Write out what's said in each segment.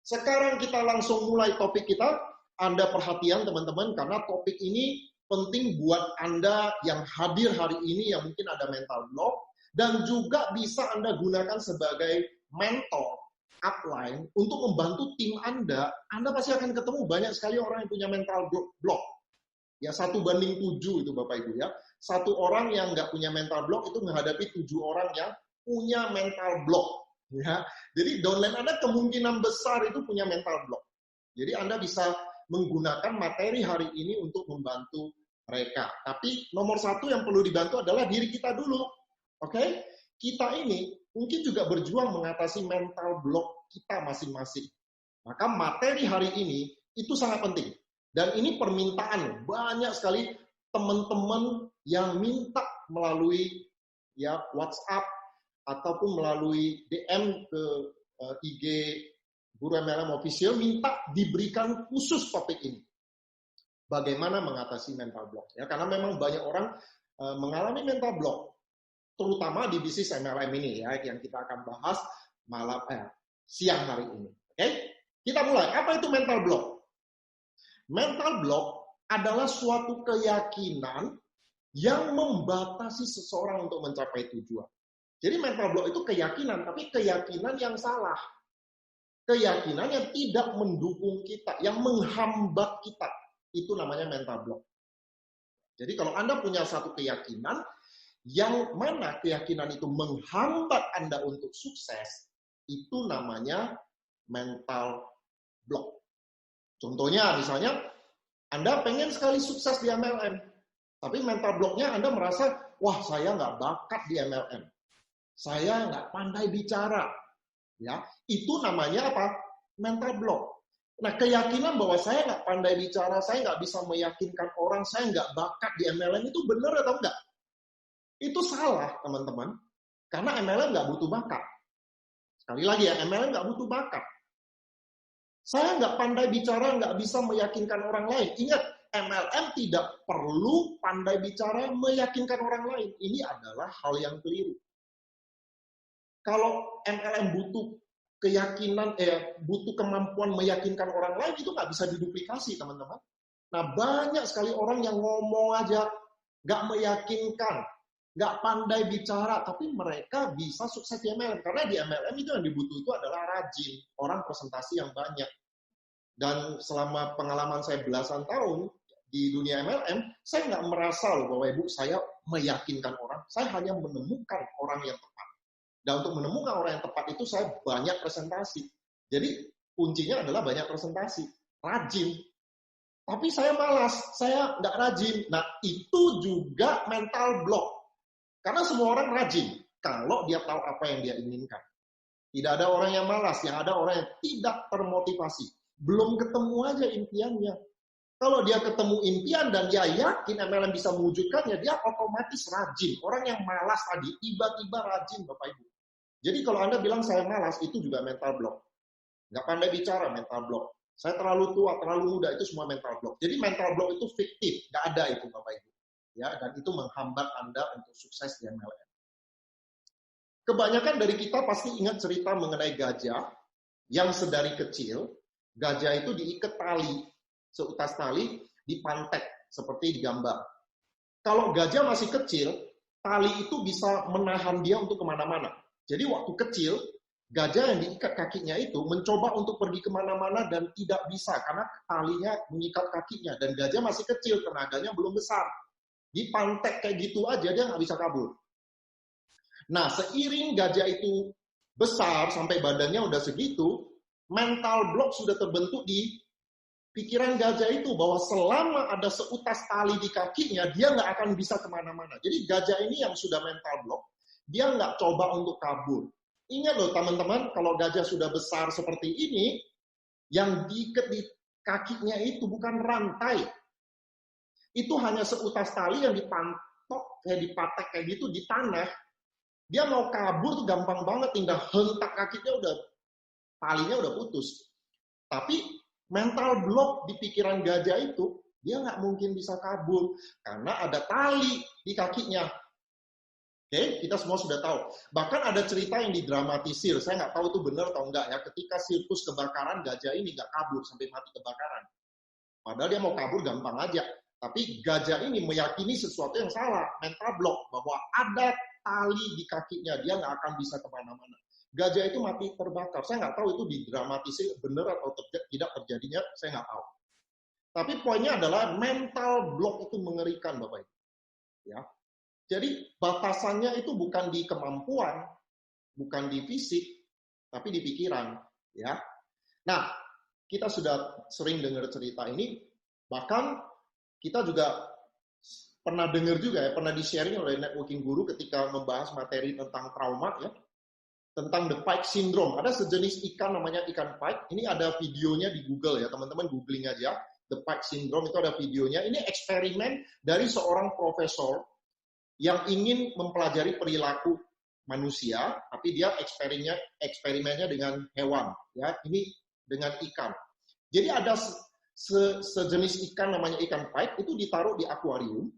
Sekarang kita langsung mulai topik kita. Anda perhatian teman-teman, karena topik ini penting buat Anda yang hadir hari ini yang mungkin ada mental block, dan juga bisa Anda gunakan sebagai mentor, upline, untuk membantu tim Anda. Anda pasti akan ketemu banyak sekali orang yang punya mental block. Ya, 1:7 itu Bapak Ibu ya. Satu orang yang nggak punya mental block itu menghadapi 7 orang yang punya mental block. Ya. Jadi downline Anda kemungkinan besar itu punya mental block. Jadi Anda bisa menggunakan materi hari ini untuk membantu mereka. Tapi nomor satu yang perlu dibantu adalah diri kita dulu. Oke? Kita ini mungkin juga berjuang mengatasi mental block kita masing-masing. Maka materi hari ini itu sangat penting. Dan ini permintaan banyak sekali teman-teman yang minta melalui ya WhatsApp ataupun melalui DM ke IG Guru MLM Official, minta diberikan khusus topik ini. Bagaimana mengatasi mental block. Ya, karena memang banyak orang mengalami mental block, terutama di bisnis MLM ini ya, yang kita akan bahas siang hari ini. Oke? Kita mulai. Apa itu mental block? Mental block adalah suatu keyakinan yang membatasi seseorang untuk mencapai tujuan. Jadi mental block itu keyakinan, tapi keyakinan yang salah. Keyakinan yang tidak mendukung kita, yang menghambat kita. Itu namanya mental block. Jadi kalau Anda punya satu keyakinan, yang mana keyakinan itu menghambat Anda untuk sukses, itu namanya mental block. Contohnya misalnya, Anda pengen sekali sukses di MLM, tapi mental blocknya Anda merasa, wah saya nggak bakat di MLM. Saya nggak pandai bicara. Ya, itu namanya apa? Mental block. Nah, keyakinan bahwa saya nggak pandai bicara, saya nggak bisa meyakinkan orang, saya nggak bakat di MLM itu benar atau enggak? Itu salah, teman-teman. Karena MLM nggak butuh bakat. Sekali lagi ya, MLM nggak butuh bakat. Saya nggak pandai bicara, nggak bisa meyakinkan orang lain. Ingat, MLM tidak perlu pandai bicara, meyakinkan orang lain. Ini adalah hal yang keliru. Kalau MLM butuh keyakinan, butuh kemampuan meyakinkan orang lain, itu nggak bisa diduplikasi, teman-teman. Nah, banyak sekali orang yang ngomong aja, nggak meyakinkan, nggak pandai bicara, tapi mereka bisa sukses di MLM. Karena di MLM itu yang dibutuh itu adalah rajin, orang presentasi yang banyak. Dan selama pengalaman saya belasan tahun di dunia MLM, saya nggak merasa loh bahwa Ibu saya meyakinkan orang, saya hanya menemukan orang yang tepat. Dan untuk menemukan orang yang tepat itu saya banyak presentasi. Jadi kuncinya adalah banyak presentasi, rajin. Tapi saya malas, saya nggak rajin. Nah itu juga mental block. Karena semua orang rajin kalau dia tahu apa yang dia inginkan. Tidak ada orang yang malas, yang ada orang yang tidak termotivasi. Belum ketemu aja impiannya. Kalau dia ketemu impian dan dia yakin MLM bisa mewujudkannya, dia otomatis rajin. Orang yang malas tadi tiba-tiba rajin, Bapak Ibu. Jadi kalau Anda bilang saya malas, itu juga mental block. Nggak pandai bicara, mental block. Saya terlalu tua, terlalu muda, itu semua mental block. Jadi mental block itu fiktif, nggak ada itu Bapak Ibu. Ya, dan itu menghambat Anda untuk sukses di MLM. Kebanyakan dari kita pasti ingat cerita mengenai gajah yang sedari kecil, gajah itu diikat tali, seutas tali, dipantek, seperti di gambar. Kalau gajah masih kecil, tali itu bisa menahan dia untuk kemana-mana. Jadi waktu kecil, gajah yang diikat kakinya itu mencoba untuk pergi kemana-mana dan tidak bisa, karena talinya mengikat kakinya. Dan gajah masih kecil, tenaganya belum besar. Dipantek kayak gitu aja, dia nggak bisa kabur. Nah, seiring gajah itu besar, sampai badannya udah segitu, mental block sudah terbentuk di pikiran gajah itu, bahwa selama ada seutas tali di kakinya, dia nggak akan bisa kemana-mana. Jadi gajah ini yang sudah mental block, dia nggak coba untuk kabur. Ingat loh teman-teman, kalau gajah sudah besar seperti ini, yang diikat di kakinya itu bukan rantai. Itu hanya seutas tali yang dipatek kayak gitu di tanah. Dia mau kabur tuh gampang banget, tinggal hentak kakinya talinya udah putus. Tapi mental block di pikiran gajah itu, dia nggak mungkin bisa kabur karena ada tali di kakinya. Oke, kita semua sudah tahu. Bahkan ada cerita yang didramatisir, saya nggak tahu itu benar atau enggak ya, ketika sirkus kebakaran, gajah ini nggak kabur sampai mati kebakaran. Padahal dia mau kabur gampang aja. Tapi gajah ini meyakini sesuatu yang salah, mental block, bahwa ada tali di kakinya, dia nggak akan bisa kemana-mana. Gajah itu mati terbakar. Saya nggak tahu itu didramatisir benar atau tidak terjadinya, saya nggak tahu. Tapi poinnya adalah mental block itu mengerikan, Bapak Ibu. Ya. Jadi batasannya itu bukan di kemampuan, bukan di fisik, tapi di pikiran. Ya. Nah, kita sudah sering dengar cerita ini, bahkan kita juga pernah dengar juga ya, pernah di-sharing oleh Networking Guru ketika membahas materi tentang trauma ya, tentang the pike syndrome. Ada sejenis ikan namanya ikan pike. Ini ada videonya di Google ya, teman-teman googling aja. The pike syndrome itu ada videonya. Ini eksperimen dari seorang profesor yang ingin mempelajari perilaku manusia, tapi dia eksperimennya dengan hewan. Ya, ini dengan ikan. Jadi ada sejenis ikan namanya ikan pike, itu ditaruh di akuarium.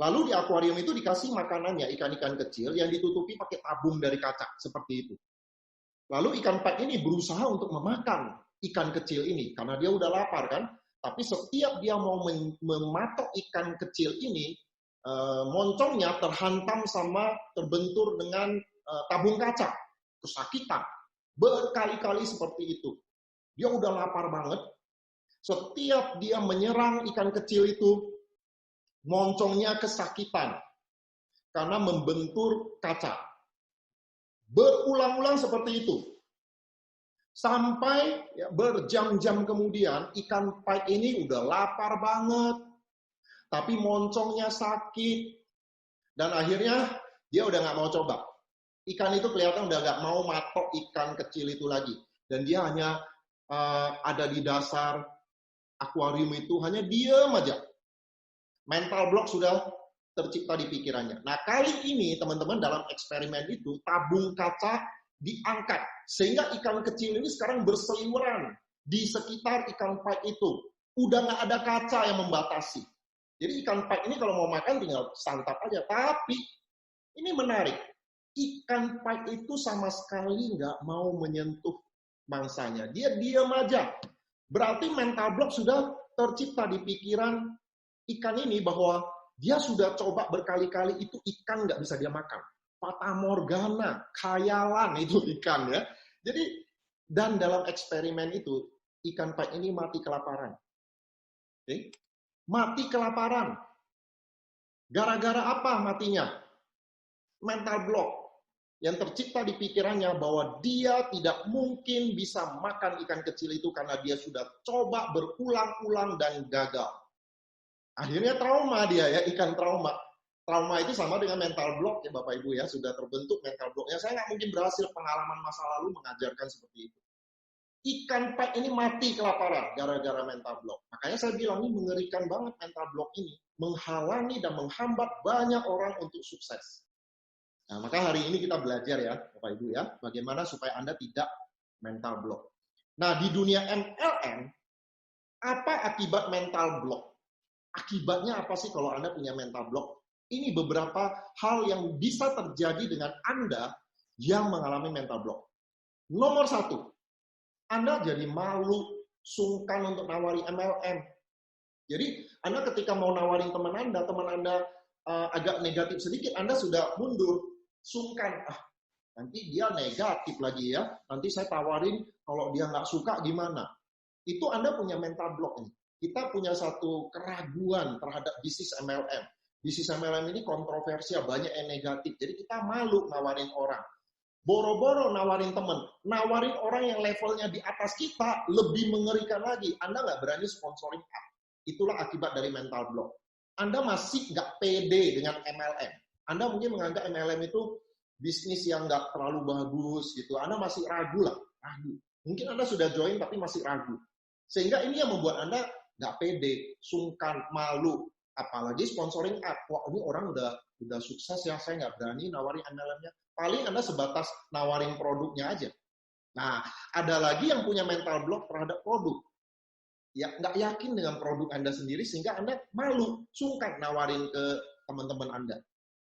Lalu di akuarium itu dikasih makanannya, ikan-ikan kecil yang ditutupi pakai tabung dari kaca, seperti itu. Lalu ikan pike ini berusaha untuk memakan ikan kecil ini, karena dia udah lapar kan. Tapi setiap dia mau mematok ikan kecil ini, moncongnya terhantam sama terbentur dengan tabung kaca, kesakitan, berkali-kali seperti itu. Dia udah lapar banget. Setiap dia menyerang ikan kecil itu, moncongnya kesakitan karena membentur kaca. Berulang-ulang seperti itu. Sampai ya, berjam-jam kemudian, ikan pike ini udah lapar banget, tapi moncongnya sakit, dan akhirnya dia udah nggak mau coba. Ikan itu kelihatan udah nggak mau matok ikan kecil itu lagi, dan dia hanya ada di dasar akuarium itu, hanya diam aja. Mental block sudah tercipta di pikirannya. Nah, kali ini teman-teman dalam eksperimen itu tabung kaca diangkat sehingga ikan kecil ini sekarang berseliweran di sekitar ikan pike itu. Udah nggak ada kaca yang membatasi. Jadi ikan pike ini kalau mau makan tinggal santap aja. Tapi ini menarik. Ikan pike itu sama sekali nggak mau menyentuh mangsanya. Dia diam aja. Berarti mental block sudah tercipta di pikiran ikan ini bahwa dia sudah coba berkali-kali itu ikan nggak bisa dia makan. Fata morgana, khayalan itu ikan ya. Jadi, dan dalam eksperimen itu, ikan pike ini mati kelaparan. Okay? Mati kelaparan. Gara-gara apa matinya? Mental block. Yang tercipta di pikirannya bahwa dia tidak mungkin bisa makan ikan kecil itu karena dia sudah coba berulang-ulang dan gagal. Akhirnya trauma dia ya, ikan trauma. Trauma itu sama dengan mental block ya Bapak Ibu ya, sudah terbentuk mental blocknya. Saya nggak mungkin berhasil, pengalaman masa lalu mengajarkan seperti itu. Ikan pike ini mati kelaparan gara-gara mental block. Makanya saya bilang ini mengerikan banget mental block ini. Menghalangi dan menghambat banyak orang untuk sukses. Nah, maka hari ini kita belajar ya Bapak Ibu ya, bagaimana supaya Anda tidak mental block. Nah, di dunia MLM, apa akibat mental block? Akibatnya apa sih kalau Anda punya mental block? Ini beberapa hal yang bisa terjadi dengan Anda yang mengalami mental block. Nomor 1, Anda jadi malu, sungkan untuk nawari MLM. Jadi Anda ketika mau nawarin teman Anda agak negatif sedikit, Anda sudah mundur, sungkan. Nanti dia negatif lagi ya, nanti saya tawarin kalau dia nggak suka gimana. Itu Anda punya mental block nih. Kita punya satu keraguan terhadap bisnis MLM. Bisnis MLM ini kontroversial, banyak yang negatif. Jadi kita malu nawarin orang. Boro-boro nawarin teman. Nawarin orang yang levelnya di atas kita lebih mengerikan lagi. Anda nggak berani sponsoring up. Itulah akibat dari mental block. Anda masih nggak pede dengan MLM. Anda mungkin menganggap MLM itu bisnis yang nggak terlalu bagus gitu. Anda masih ragu lah. Ragu. Mungkin Anda sudah join tapi masih ragu. Sehingga ini yang membuat Anda nggak pede, sungkan, malu, apalagi sponsoring up. Wah, ini orang udah sukses ya, saya nggak berani nawarin MLM-nya. Paling Anda sebatas nawarin produknya aja. Nah, ada lagi yang punya mental block terhadap produk. Ya, nggak yakin dengan produk Anda sendiri, sehingga Anda malu, sungkan nawarin ke teman-teman Anda.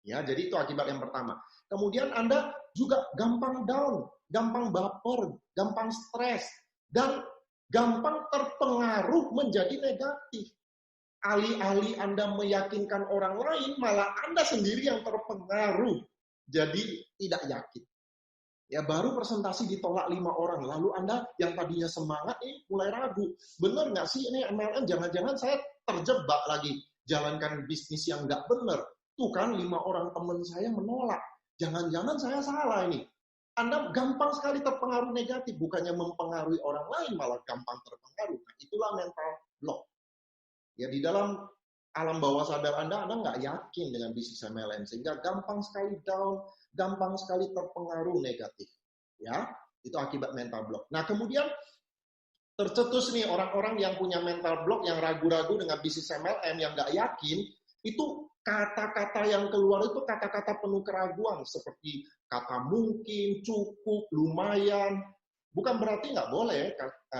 Ya, jadi itu akibat yang pertama. Kemudian Anda juga gampang down, gampang baper, gampang stres, dan gampang terpengaruh menjadi negatif. Alih-alih Anda meyakinkan orang lain, malah Anda sendiri yang terpengaruh. Jadi tidak yakin. Ya, baru presentasi ditolak 5 orang, lalu Anda yang tadinya semangat mulai ragu. Benar nggak sih ini MLM? Jangan-jangan saya terjebak lagi jalankan bisnis yang nggak benar. Tuh kan 5 orang teman saya menolak. Jangan-jangan saya salah ini. Anda gampang sekali terpengaruh negatif, bukannya mempengaruhi orang lain, malah gampang terpengaruh. Nah, itulah mental block. Ya, di dalam alam bawah sadar Anda nggak yakin dengan bisnis MLM, sehingga gampang sekali down, gampang sekali terpengaruh negatif. Ya, itu akibat mental block. Nah, kemudian tercetus nih orang-orang yang punya mental block, yang ragu-ragu dengan bisnis MLM, yang nggak yakin, itu kata-kata yang keluar itu kata-kata penuh keraguan, seperti kata mungkin, cukup, lumayan. Bukan berarti nggak boleh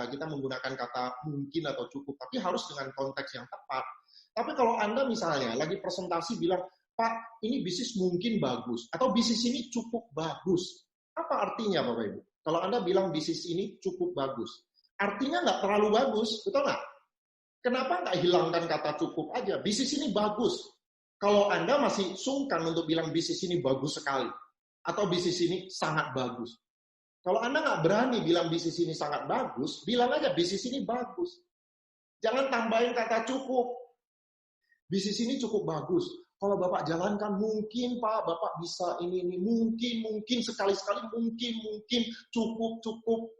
kita menggunakan kata mungkin atau cukup, tapi harus dengan konteks yang tepat. Tapi kalau Anda misalnya lagi presentasi bilang, Pak, ini bisnis mungkin bagus, atau bisnis ini cukup bagus. Apa artinya, Bapak Ibu? Kalau Anda bilang bisnis ini cukup bagus, artinya nggak terlalu bagus, betul nggak? Kenapa nggak hilangkan kata cukup aja? Bisnis ini bagus. Kalau Anda masih sungkan untuk bilang bisnis ini bagus sekali, atau bisnis ini sangat bagus. Kalau Anda nggak berani bilang bisnis ini sangat bagus, bilang aja bisnis ini bagus. Jangan tambahin kata cukup. Bisnis ini cukup bagus. Kalau Bapak jalankan mungkin Pak, Bapak bisa ini mungkin sekali-sekali mungkin cukup.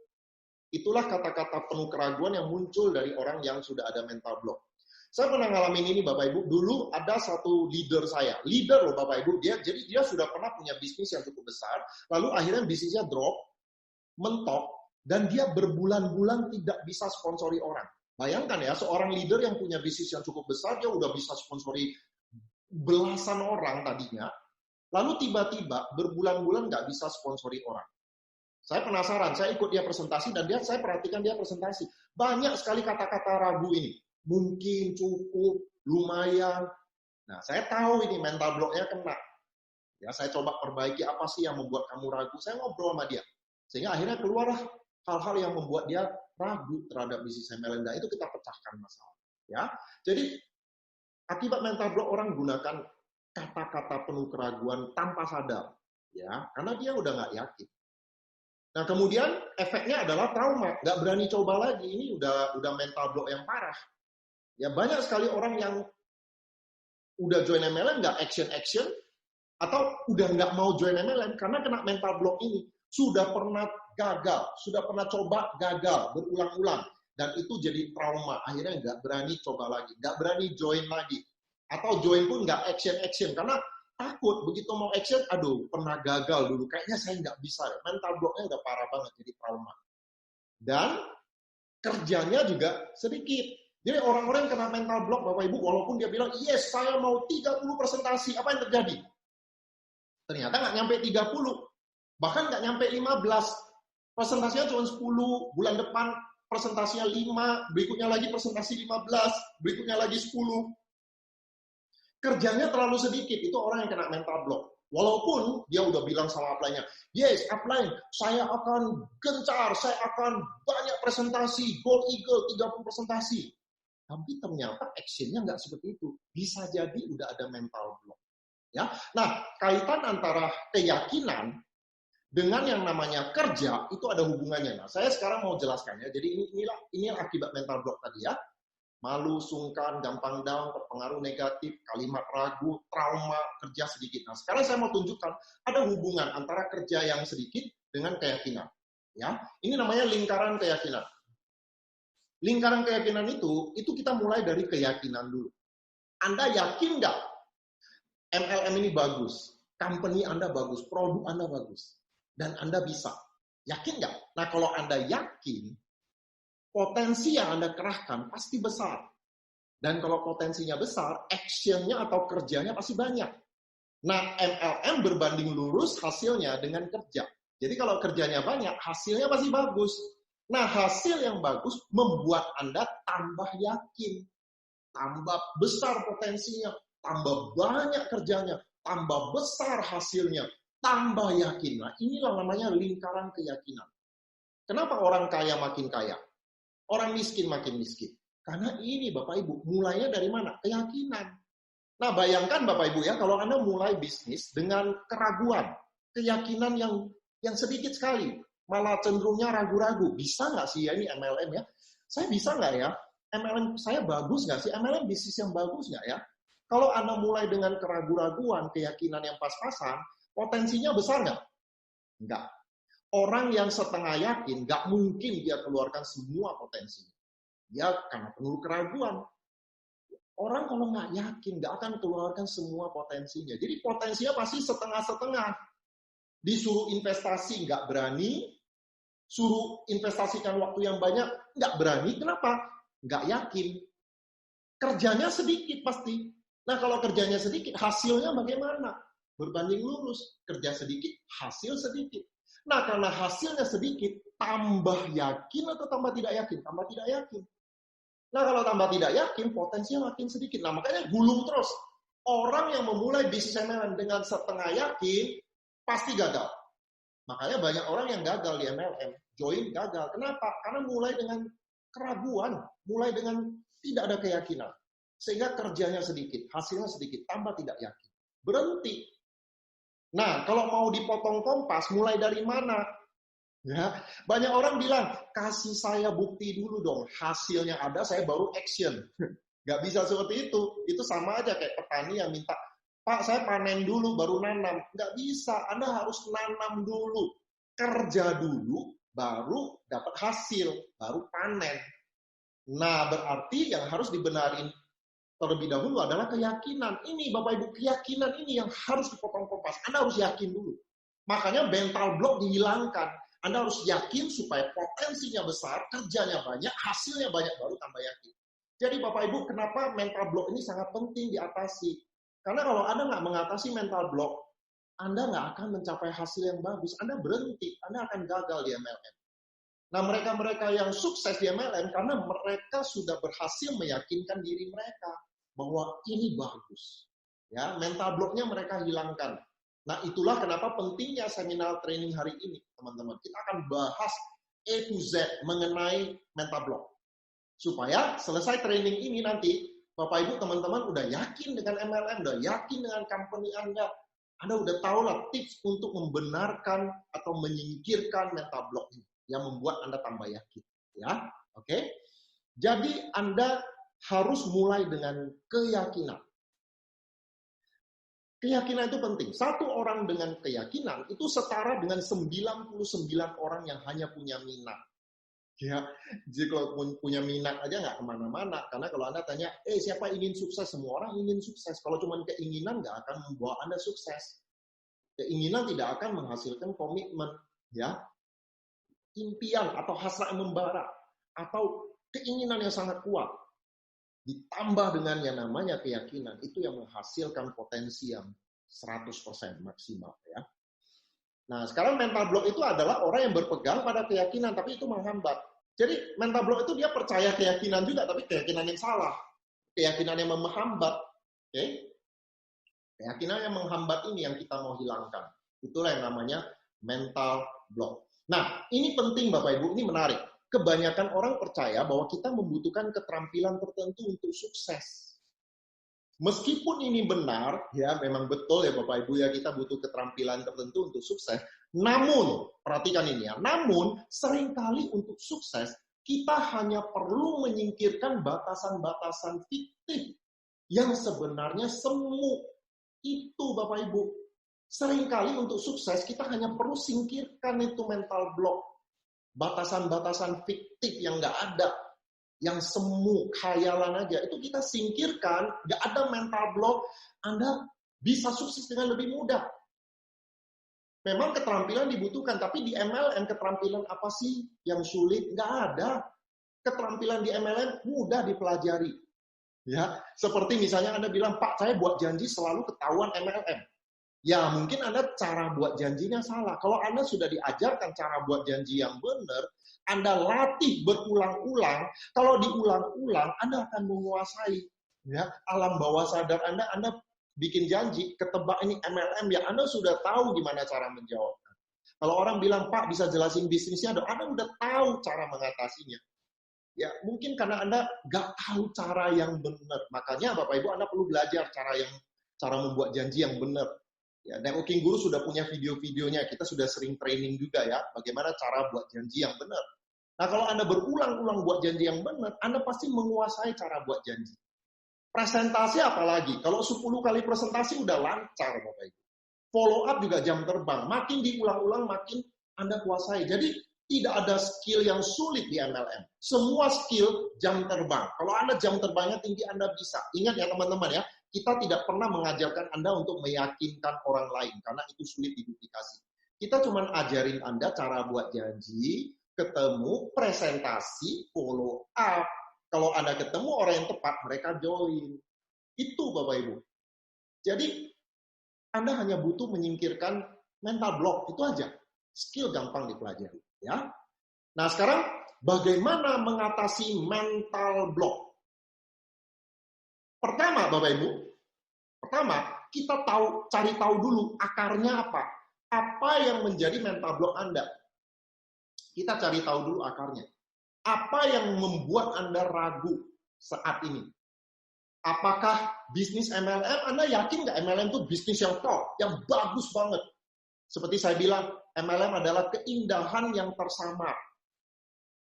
Itulah kata-kata penuh keraguan yang muncul dari orang yang sudah ada mental block. Saya pernah ngalamin ini Bapak Ibu. Dulu ada satu leader saya. Leader loh Bapak Ibu. Jadi dia sudah pernah punya bisnis yang cukup besar. Lalu akhirnya bisnisnya drop, mentok, dan dia berbulan-bulan tidak bisa sponsori orang. Bayangkan ya, seorang leader yang punya bisnis yang cukup besar, dia udah bisa sponsori belasan orang tadinya. Lalu tiba-tiba berbulan-bulan nggak bisa sponsori orang. Saya penasaran, saya ikut dia presentasi, dan saya perhatikan dia presentasi. Banyak sekali kata-kata ragu ini. Mungkin, cukup, lumayan. Nah, saya tahu ini mental block-nya kena. Ya, saya coba perbaiki apa sih yang membuat kamu ragu. Saya ngobrol sama dia. Sehingga akhirnya keluarlah hal-hal yang membuat dia ragu terhadap bisnis MLM. Dan itu kita pecahkan masalah. Ya, jadi akibat mental block orang gunakan kata-kata penuh keraguan tanpa sadar. Ya, karena dia udah nggak yakin. Nah, kemudian efeknya adalah trauma. Nggak berani coba lagi. Ini udah mental block yang parah. Ya, banyak sekali orang yang udah join MLM nggak action, atau udah nggak mau join MLM karena kena mental block ini. Sudah pernah gagal, sudah pernah coba gagal berulang-ulang, dan itu jadi trauma. Akhirnya nggak berani coba lagi, nggak berani join lagi, atau join pun nggak action karena takut begitu mau action, aduh pernah gagal dulu, kayaknya saya nggak bisa. Mental blocknya udah parah banget, jadi trauma. Dan kerjanya juga sedikit. Jadi orang-orang yang kena mental block Bapak Ibu, walaupun dia bilang yes saya mau 30 presentasi, apa yang terjadi? Ternyata nggak nyampe 30. Bahkan nggak nyampe 15, presentasinya cuma 10, bulan depan presentasinya 5, berikutnya lagi presentasi 15, berikutnya lagi 10. Kerjanya terlalu sedikit, itu orang yang kena mental block. Walaupun dia udah bilang sama upline-nya, yes, upline, saya akan gencar, saya akan banyak presentasi, Gold Eagle, 30 presentasi. Tapi ternyata action-nya nggak seperti itu. Bisa jadi udah ada mental block. Ya, nah, kaitan antara keyakinan dengan yang namanya kerja itu ada hubungannya. Nah, saya sekarang mau jelaskan ya. Jadi inilah akibat mental block tadi ya. Malu, sungkan, gampang down, terpengaruh negatif, kalimat ragu, trauma, kerja sedikit. Nah, sekarang saya mau tunjukkan ada hubungan antara kerja yang sedikit dengan keyakinan. Ya, ini namanya lingkaran keyakinan. Lingkaran keyakinan itu kita mulai dari keyakinan dulu. Anda yakin nggak MLM ini bagus? Company Anda bagus, produk Anda bagus. Dan Anda bisa. Yakin nggak? Nah, kalau Anda yakin, potensi yang Anda kerahkan pasti besar. Dan kalau potensinya besar, action-nya atau kerjanya pasti banyak. Nah, MLM berbanding lurus hasilnya dengan kerja. Jadi kalau kerjanya banyak, hasilnya pasti bagus. Nah, hasil yang bagus membuat Anda tambah yakin. Tambah besar potensinya, tambah banyak kerjanya, tambah besar hasilnya, tambah yakin. Nah, inilah namanya lingkaran keyakinan. Kenapa orang kaya makin kaya? Orang miskin makin miskin. Karena ini Bapak Ibu, mulainya dari mana? Keyakinan. Nah, bayangkan Bapak Ibu ya, kalau Anda mulai bisnis dengan keraguan, keyakinan yang sedikit sekali, malah cenderungnya ragu-ragu. Bisa nggak sih ya ini MLM ya? Saya bisa nggak ya? MLM saya bagus nggak sih? MLM bisnis yang bagus nggak ya? Kalau Anda mulai dengan keraguan-raguan, keyakinan yang pas-pasan, potensinya besar nggak? Nggak. Orang yang setengah yakin, nggak mungkin dia keluarkan semua potensinya. Dia karena penuh keraguan. Orang kalau nggak yakin, nggak akan keluarkan semua potensinya. Jadi potensinya pasti setengah-setengah. Disuruh investasi, nggak berani. Suruh investasikan waktu yang banyak, nggak berani. Kenapa? Nggak yakin. Kerjanya sedikit pasti. Nah, kalau kerjanya sedikit, hasilnya bagaimana? Berbanding lurus. Kerja sedikit, hasil sedikit. Nah, karena hasilnya sedikit, tambah yakin atau tambah tidak yakin? Tambah tidak yakin. Nah, kalau tambah tidak yakin, potensinya makin sedikit. Nah, makanya gulung terus. Orang yang memulai bisnis MLM dengan setengah yakin, pasti gagal. Makanya banyak orang yang gagal di MLM. Join gagal. Kenapa? Karena mulai dengan keraguan. Mulai dengan tidak ada keyakinan. Sehingga kerjanya sedikit, hasilnya sedikit, tambah tidak yakin. Berhenti. Nah, kalau mau dipotong kompas, mulai dari mana? Ya, banyak orang bilang, kasih saya bukti dulu dong, hasilnya ada, saya baru action. Gak bisa seperti itu. Itu sama aja kayak petani yang minta, Pak, saya panen dulu, baru nanam. Gak bisa, Anda harus nanam dulu. Kerja dulu, baru dapat hasil, baru panen. Nah, berarti yang harus dibenarin terlebih dahulu adalah keyakinan. Ini Bapak Ibu, keyakinan ini yang harus dipotong kompas. Anda harus yakin dulu. Makanya mental block dihilangkan. Anda harus yakin supaya potensinya besar, kerjanya banyak, hasilnya banyak, baru tambah yakin. Jadi Bapak Ibu, kenapa mental block ini sangat penting diatasi? Karena kalau Anda nggak mengatasi mental block, Anda nggak akan mencapai hasil yang bagus. Anda berhenti, Anda akan gagal di MLM. Nah, mereka-mereka yang sukses di MLM, karena mereka sudah berhasil meyakinkan diri mereka bahwa ini bagus. Ya, mental blocknya mereka hilangkan. Nah, itulah kenapa pentingnya seminar training hari ini, teman-teman. Kita akan bahas A to Z mengenai mental block. Supaya selesai training ini nanti, Bapak Ibu teman-teman udah yakin dengan MLM, udah yakin dengan company Anda udah tahu lah tips untuk membenarkan atau menyingkirkan mental block ini yang membuat Anda tambah yakin. Ya, oke? Jadi Anda harus mulai dengan keyakinan. Keyakinan itu penting. Satu orang dengan keyakinan itu setara dengan 99 orang yang hanya punya minat. Ya, jadi kalau punya minat aja nggak kemana-mana. Karena kalau Anda tanya, siapa ingin sukses? Semua orang ingin sukses. Kalau cuma keinginan nggak akan membawa Anda sukses. Keinginan tidak akan menghasilkan komitmen. Ya, impian atau hasrat yang membara atau keinginan yang sangat kuat ditambah dengan yang namanya keyakinan, itu yang menghasilkan potensi yang 100% maksimal ya. Nah, sekarang mental block itu adalah orang yang berpegang pada keyakinan tapi itu menghambat. Jadi mental block itu dia percaya keyakinan juga tapi keyakinan yang salah. Keyakinan yang menghambat. Oke? Keyakinan yang menghambat ini yang kita mau hilangkan. Itulah yang namanya mental block. Nah, ini penting Bapak Ibu, ini menarik. Kebanyakan orang percaya bahwa kita membutuhkan keterampilan tertentu untuk sukses. Meskipun ini benar, ya memang betul ya Bapak Ibu ya, kita butuh keterampilan tertentu untuk sukses. Namun, perhatikan ini ya, namun seringkali untuk sukses, kita hanya perlu menyingkirkan batasan-batasan fiktif yang sebenarnya semu. Itu Bapak Ibu. Seringkali untuk sukses, kita hanya perlu singkirkan itu mental block. Batasan-batasan fiktif yang nggak ada, yang semu, khayalan aja, itu kita singkirkan, nggak ada mental block, Anda bisa sukses dengan lebih mudah. Memang keterampilan dibutuhkan, tapi di MLM keterampilan apa sih yang sulit? Nggak ada. Keterampilan di MLM mudah dipelajari. Ya, seperti misalnya Anda bilang, Pak, saya buat janji selalu ketahuan MLM. Ya, mungkin Anda cara buat janjinya salah. Kalau Anda sudah diajarkan cara buat janji yang benar, Anda latih berulang-ulang, kalau diulang-ulang, Anda akan menguasai ya, alam bawah sadar Anda bikin janji, ketebak ini MLM ya, Anda sudah tahu gimana cara menjawab. Kalau orang bilang, Pak bisa jelasin bisnisnya dong, Anda udah tahu cara mengatasinya. Ya mungkin karena Anda nggak tahu cara yang benar. Makanya Bapak Ibu Anda perlu belajar cara membuat janji yang benar. Ya, Networking Guru sudah punya video-videonya, kita sudah sering training juga ya, bagaimana cara buat janji yang benar. Nah kalau Anda berulang-ulang buat janji yang benar, Anda pasti menguasai cara buat janji. Presentasi apalagi, kalau 10 kali presentasi udah lancar Bapak Ibu. Follow up juga jam terbang, makin diulang-ulang makin Anda kuasai. Jadi tidak ada skill yang sulit di MLM. Semua skill jam terbang. Kalau Anda jam terbangnya tinggi, Anda bisa. Ingat ya teman-teman ya, kita tidak pernah mengajarkan Anda untuk meyakinkan orang lain, karena itu sulit diduplikasi. Kita cuma ajarin Anda cara buat janji, ketemu, presentasi, follow up. Kalau Anda ketemu orang yang tepat, mereka join. Itu Bapak Ibu. Jadi, Anda hanya butuh menyingkirkan mental block, itu aja. Skill gampang dipelajari. Ya. Nah, sekarang bagaimana mengatasi mental block? Pertama, Bapak Ibu, kita cari tahu dulu akarnya apa. Apa yang menjadi mental block Anda? Kita cari tahu dulu akarnya. Apa yang membuat Anda ragu saat ini? Apakah bisnis MLM, Anda yakin nggak MLM itu bisnis yang top, yang bagus banget? Seperti saya bilang, MLM adalah keindahan yang tersamar.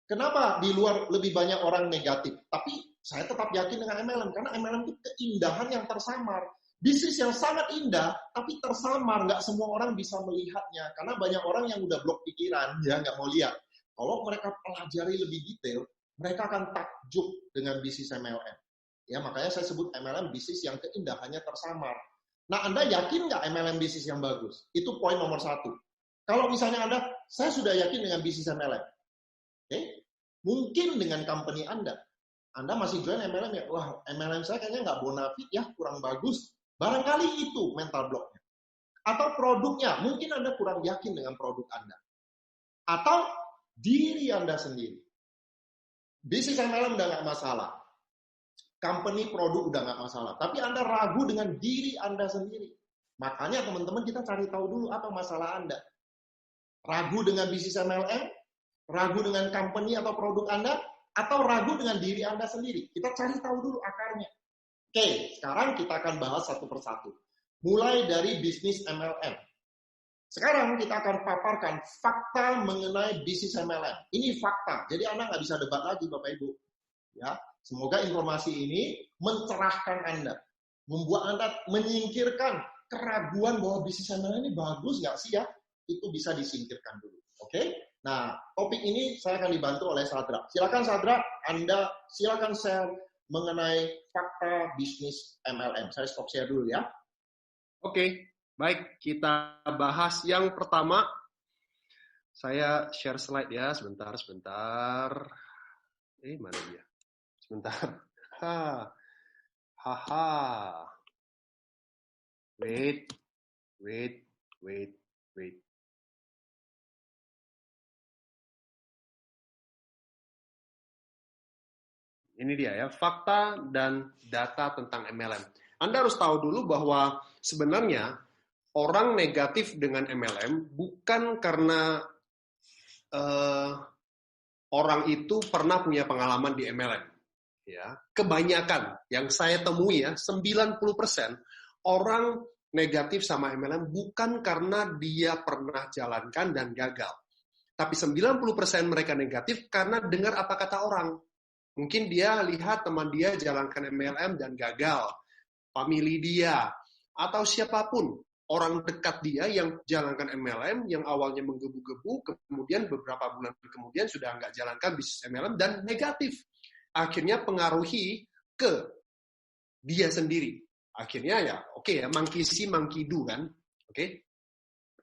Kenapa di luar lebih banyak orang negatif? Tapi saya tetap yakin dengan MLM, karena MLM itu keindahan yang tersamar. Bisnis yang sangat indah, tapi tersamar, nggak semua orang bisa melihatnya. Karena banyak orang yang udah blok pikiran, ya nggak mau lihat. Kalau mereka pelajari lebih detail, mereka akan takjub dengan bisnis MLM. Ya, makanya saya sebut MLM bisnis yang keindahannya tersamar. Nah, Anda yakin nggak MLM bisnis yang bagus? Itu poin nomor 1. Kalau misalnya saya sudah yakin dengan bisnis MLM. Mungkin dengan company Anda masih join MLM ya, wah MLM saya kayaknya nggak bonafit ya, kurang bagus. Barangkali itu mental blocknya. Atau produknya, mungkin Anda kurang yakin dengan produk Anda. Atau diri Anda sendiri. Bisnis MLM udah nggak masalah. Company produk udah nggak masalah. Tapi Anda ragu dengan diri Anda sendiri. Makanya teman-teman kita cari tahu dulu apa masalah Anda. Ragu dengan bisnis MLM, ragu dengan company atau produk Anda, atau ragu dengan diri Anda sendiri. Kita cari tahu dulu akarnya. Oke, sekarang kita akan bahas satu persatu. Mulai dari bisnis MLM. Sekarang kita akan paparkan fakta mengenai bisnis MLM. Ini fakta, jadi Anda nggak bisa debat lagi Bapak Ibu. Ya, semoga informasi ini mencerahkan Anda. Membuat Anda menyingkirkan keraguan bahwa bisnis MLM ini bagus nggak sih ya? Itu bisa disingkirkan dulu. Oke? Nah, topik ini saya akan dibantu oleh Sadra. Silakan Sadra, Anda silakan share mengenai fakta bisnis MLM. Saya stop share dulu ya. Oke, baik. Kita bahas yang pertama. Saya share slide ya, sebentar. Mana dia? Sebentar. Wait. Ini dia ya, fakta dan data tentang MLM. Anda harus tahu dulu bahwa sebenarnya orang negatif dengan MLM bukan karena orang itu pernah punya pengalaman di MLM. Ya, kebanyakan yang saya temui ya, 90% orang negatif sama MLM bukan karena dia pernah jalankan dan gagal. Tapi 90% mereka negatif karena dengar apa kata orang. Mungkin dia lihat teman dia jalankan MLM dan gagal. Famili dia, atau siapapun orang dekat dia yang jalankan MLM, yang awalnya menggebu-gebu, kemudian beberapa bulan kemudian sudah nggak jalankan bisnis MLM dan negatif. Akhirnya pengaruhi ke dia sendiri. Akhirnya ya, oke ya, monkey see, monkey do kan. Oke?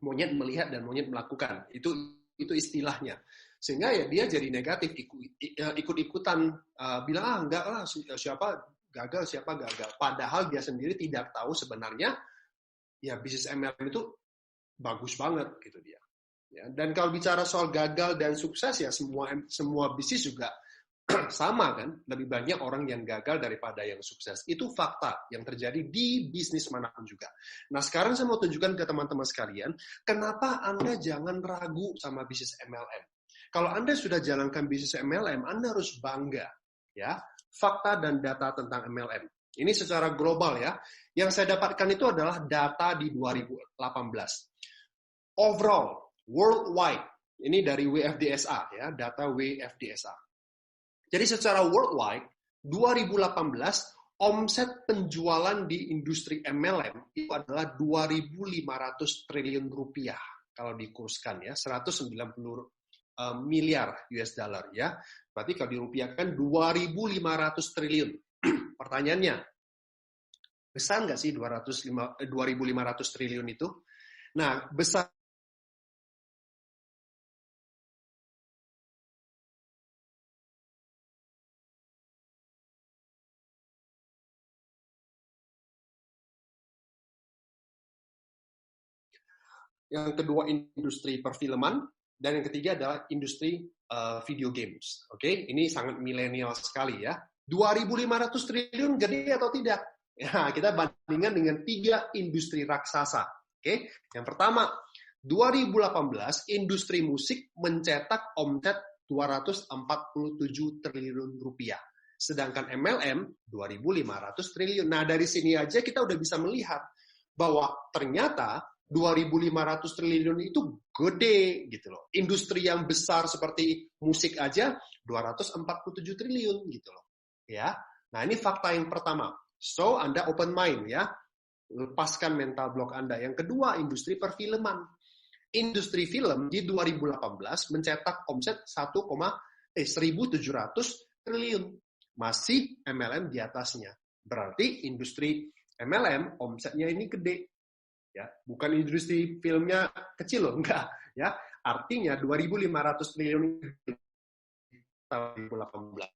Monyet melihat dan monyet melakukan. Itu istilahnya. Sehingga ya dia jadi negatif, ikut-ikutan bilang enggak lah, siapa gagal. Padahal dia sendiri tidak tahu sebenarnya ya bisnis MLM itu bagus banget gitu dia. Ya, dan kalau bicara soal gagal dan sukses ya semua bisnis juga Sama kan, lebih banyak orang yang gagal daripada yang sukses. Itu fakta yang terjadi di bisnis manapun juga. Nah, sekarang saya mau tunjukkan ke teman-teman sekalian, kenapa Anda jangan ragu sama bisnis MLM. Kalau Anda sudah jalankan bisnis MLM, Anda harus bangga. Ya, fakta dan data tentang MLM. Ini secara global ya. Yang saya dapatkan itu adalah data di 2018. Overall, worldwide, ini dari WFDSA ya, data WFDSA. Jadi secara worldwide, 2018 omset penjualan di industri MLM itu adalah 2.500 triliun rupiah kalau dikurskan ya, 190 miliar US dollar ya. Berarti kalau dirupiahkan 2.500 triliun. Pertanyaannya, besar nggak sih 2.500 triliun itu? Nah, besar. Yang kedua industri perfilman, dan yang ketiga adalah industri video games. Oke, ini sangat milenial sekali ya. 2.500 triliun gede atau tidak? Ya, kita bandingkan dengan 3 industri raksasa. Oke, yang pertama, 2018 industri musik mencetak omset 247 triliun rupiah. Sedangkan MLM 2.500 triliun. Nah, dari sini aja kita udah bisa melihat bahwa ternyata 2.500 triliun itu gede gitu loh. Industri yang besar seperti musik aja 247 triliun gitu loh. Ya. Nah, ini fakta yang pertama. So, Anda open mind ya. Lepaskan mental block Anda. Yang kedua, industri perfilman. Industri film di 2018 mencetak omset 1,700 triliun. Masih MLM di atasnya. Berarti industri MLM omsetnya ini gede. Ya, bukan industri filmnya kecil loh, enggak. Ya, artinya 2.500 triliun tahun 2018.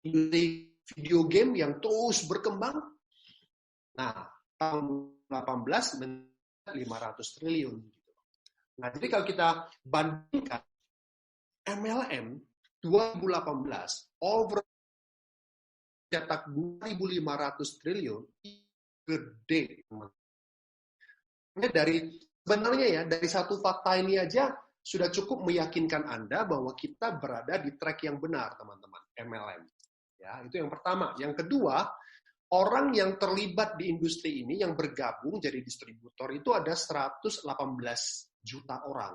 Industri video game yang terus berkembang. Nah, tahun 2018 mencapai 500 triliun. Nah, jadi kalau kita bandingkan MLM 2018 over cetak 2.500 triliun, gede, teman. Sebenarnya dari satu fakta ini aja sudah cukup meyakinkan Anda bahwa kita berada di track yang benar, teman-teman, MLM. Ya, itu yang pertama. Yang kedua, orang yang terlibat di industri ini yang bergabung jadi distributor itu ada 118 juta orang.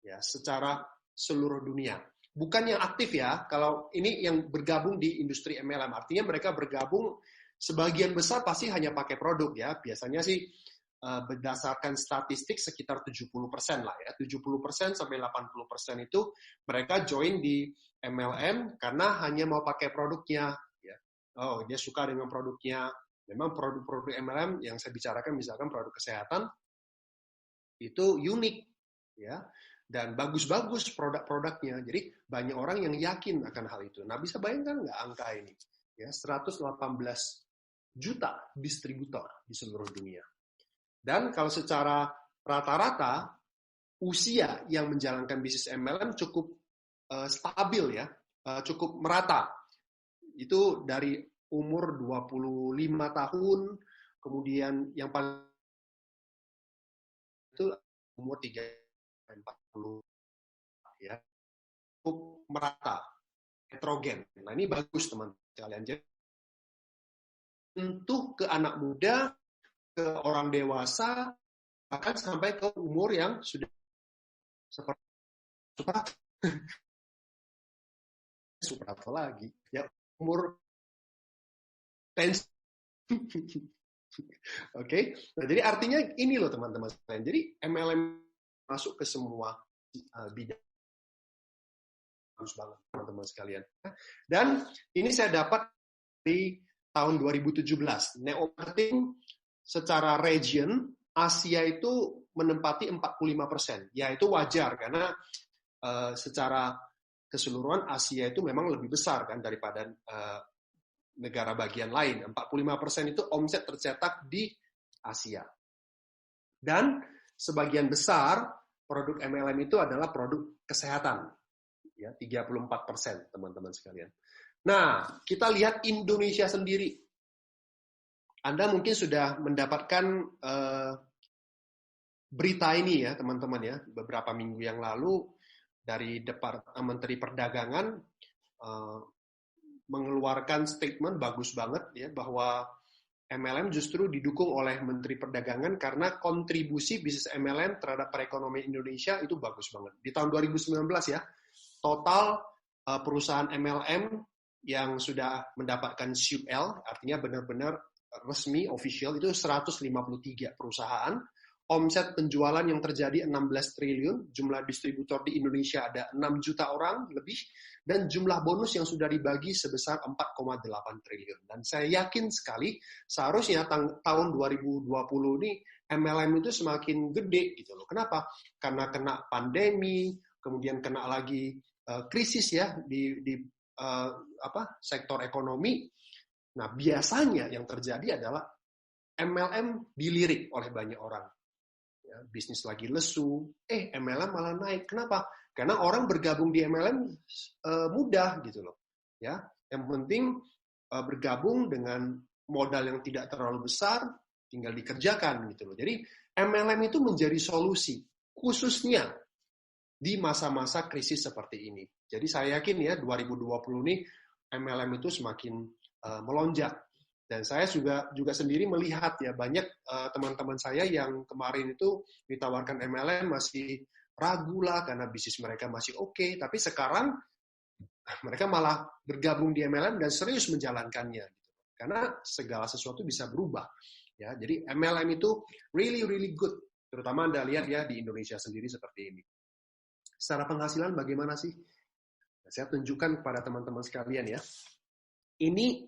Ya, secara seluruh dunia. Bukan yang aktif ya, kalau ini yang bergabung di industri MLM, artinya mereka bergabung sebagian besar pasti hanya pakai produk ya. Biasanya sih berdasarkan statistik sekitar 70% lah ya. 70% sampai 80% itu mereka join di MLM karena hanya mau pakai produknya ya. Oh, dia suka dengan produknya. Memang produk-produk MLM yang saya bicarakan misalkan produk kesehatan itu unik ya. Dan bagus-bagus produk-produknya. Jadi banyak orang yang yakin akan hal itu. Nah, bisa bayangkan nggak angka ini? Ya, 118 juta distributor di seluruh dunia. Dan kalau secara rata-rata, usia yang menjalankan bisnis MLM cukup stabil ya, cukup merata. Itu dari umur 25 tahun, kemudian yang paling itu umur 40 ya, cukup merata, heterogen. Nah, ini bagus teman-teman sekalian. Jadi untuk ke anak muda, ke orang dewasa, bahkan sampai ke umur yang sudah seperti super apa lagi ya, umur pensiun. Oke. Nah, jadi artinya ini loh teman-teman sekalian. Jadi MLM masuk ke semua bidang. Bagus banget teman-teman sekalian. Dan ini saya dapat di tahun 2017. Neo Marketing secara region, Asia itu menempati 45%. Ya, itu wajar, karena secara keseluruhan Asia itu memang lebih besar kan daripada negara bagian lain. 45% itu omset tercetak di Asia. Dan sebagian besar produk MLM itu adalah produk kesehatan. Ya, 34%, teman-teman sekalian. Nah, kita lihat Indonesia sendiri. Anda mungkin sudah mendapatkan berita ini ya, teman-teman ya. Beberapa minggu yang lalu dari Menteri Perdagangan mengeluarkan statement bagus banget ya, bahwa MLM justru didukung oleh Menteri Perdagangan karena kontribusi bisnis MLM terhadap perekonomian Indonesia itu bagus banget. Di tahun 2019 ya, total perusahaan MLM yang sudah mendapatkan SUL, artinya benar-benar resmi, official, itu 153 perusahaan. Omset penjualan yang terjadi 16 triliun, jumlah distributor di Indonesia ada 6 juta orang lebih, dan jumlah bonus yang sudah dibagi sebesar 4,8 triliun. Dan saya yakin sekali, seharusnya tahun 2020 ini MLM itu semakin gede gitu loh. Kenapa? Karena kena pandemi, kemudian kena lagi krisis ya di sektor ekonomi. Nah, biasanya yang terjadi adalah MLM dilirik oleh banyak orang. Ya, bisnis lagi lesu, MLM malah naik. Kenapa? Karena orang bergabung di MLM mudah gitu loh. Ya, yang penting bergabung dengan modal yang tidak terlalu besar, tinggal dikerjakan gitu loh. Jadi MLM itu menjadi solusi, khususnya di masa-masa krisis seperti ini. Jadi saya yakin ya 2020 ini MLM itu semakin melonjak. Dan saya juga sendiri melihat ya banyak teman-teman saya yang kemarin itu ditawarkan MLM masih ragu lah karena bisnis mereka masih oke, tapi sekarang mereka malah bergabung di MLM dan serius menjalankannya. Karena segala sesuatu bisa berubah. Ya, jadi MLM itu really really good, terutama Anda lihat ya di Indonesia sendiri seperti ini. Secara penghasilan bagaimana sih? Nah, saya tunjukkan kepada teman-teman sekalian ya. Ini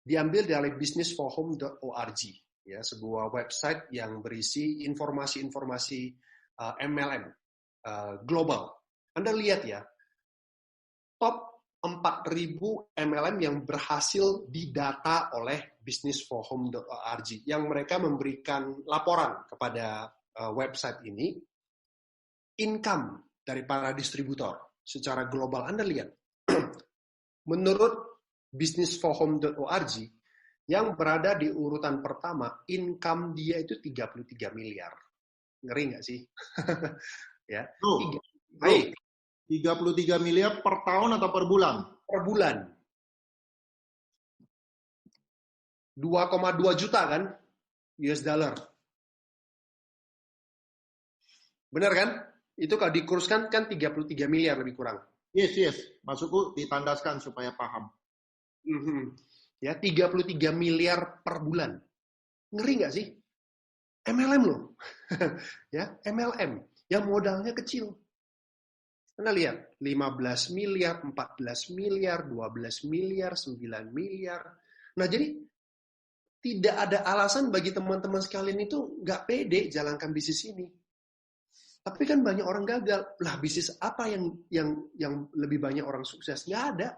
diambil dari businessforhome.org, ya, sebuah website yang berisi informasi-informasi MLM global. Anda lihat ya, top 4.000 MLM yang berhasil didata oleh businessforhome.org, yang mereka memberikan laporan kepada website ini, income dari para distributor secara global. Anda lihat, menurut businessforhome.org, yang berada di urutan pertama, income dia itu 33 miliar. Ngeri nggak sih? Ya. 33 miliar per tahun atau per bulan? Per bulan. 2,2 juta kan? US dollar. Benar kan? Itu kalau dikurskan kan 33 miliar lebih kurang. Yes. Maksudku ditandaskan supaya paham. Ya, 33 miliar per bulan. Ngeri nggak sih? MLM loh. Ya, MLM. Yang modalnya kecil. Anda lihat, 15 miliar, 14 miliar, 12 miliar, 9 miliar. Nah, jadi tidak ada alasan bagi teman-teman sekalian itu nggak pede jalankan bisnis ini. Tapi kan banyak orang gagal. Lah, bisnis apa yang lebih banyak orang sukses? Nggak ada.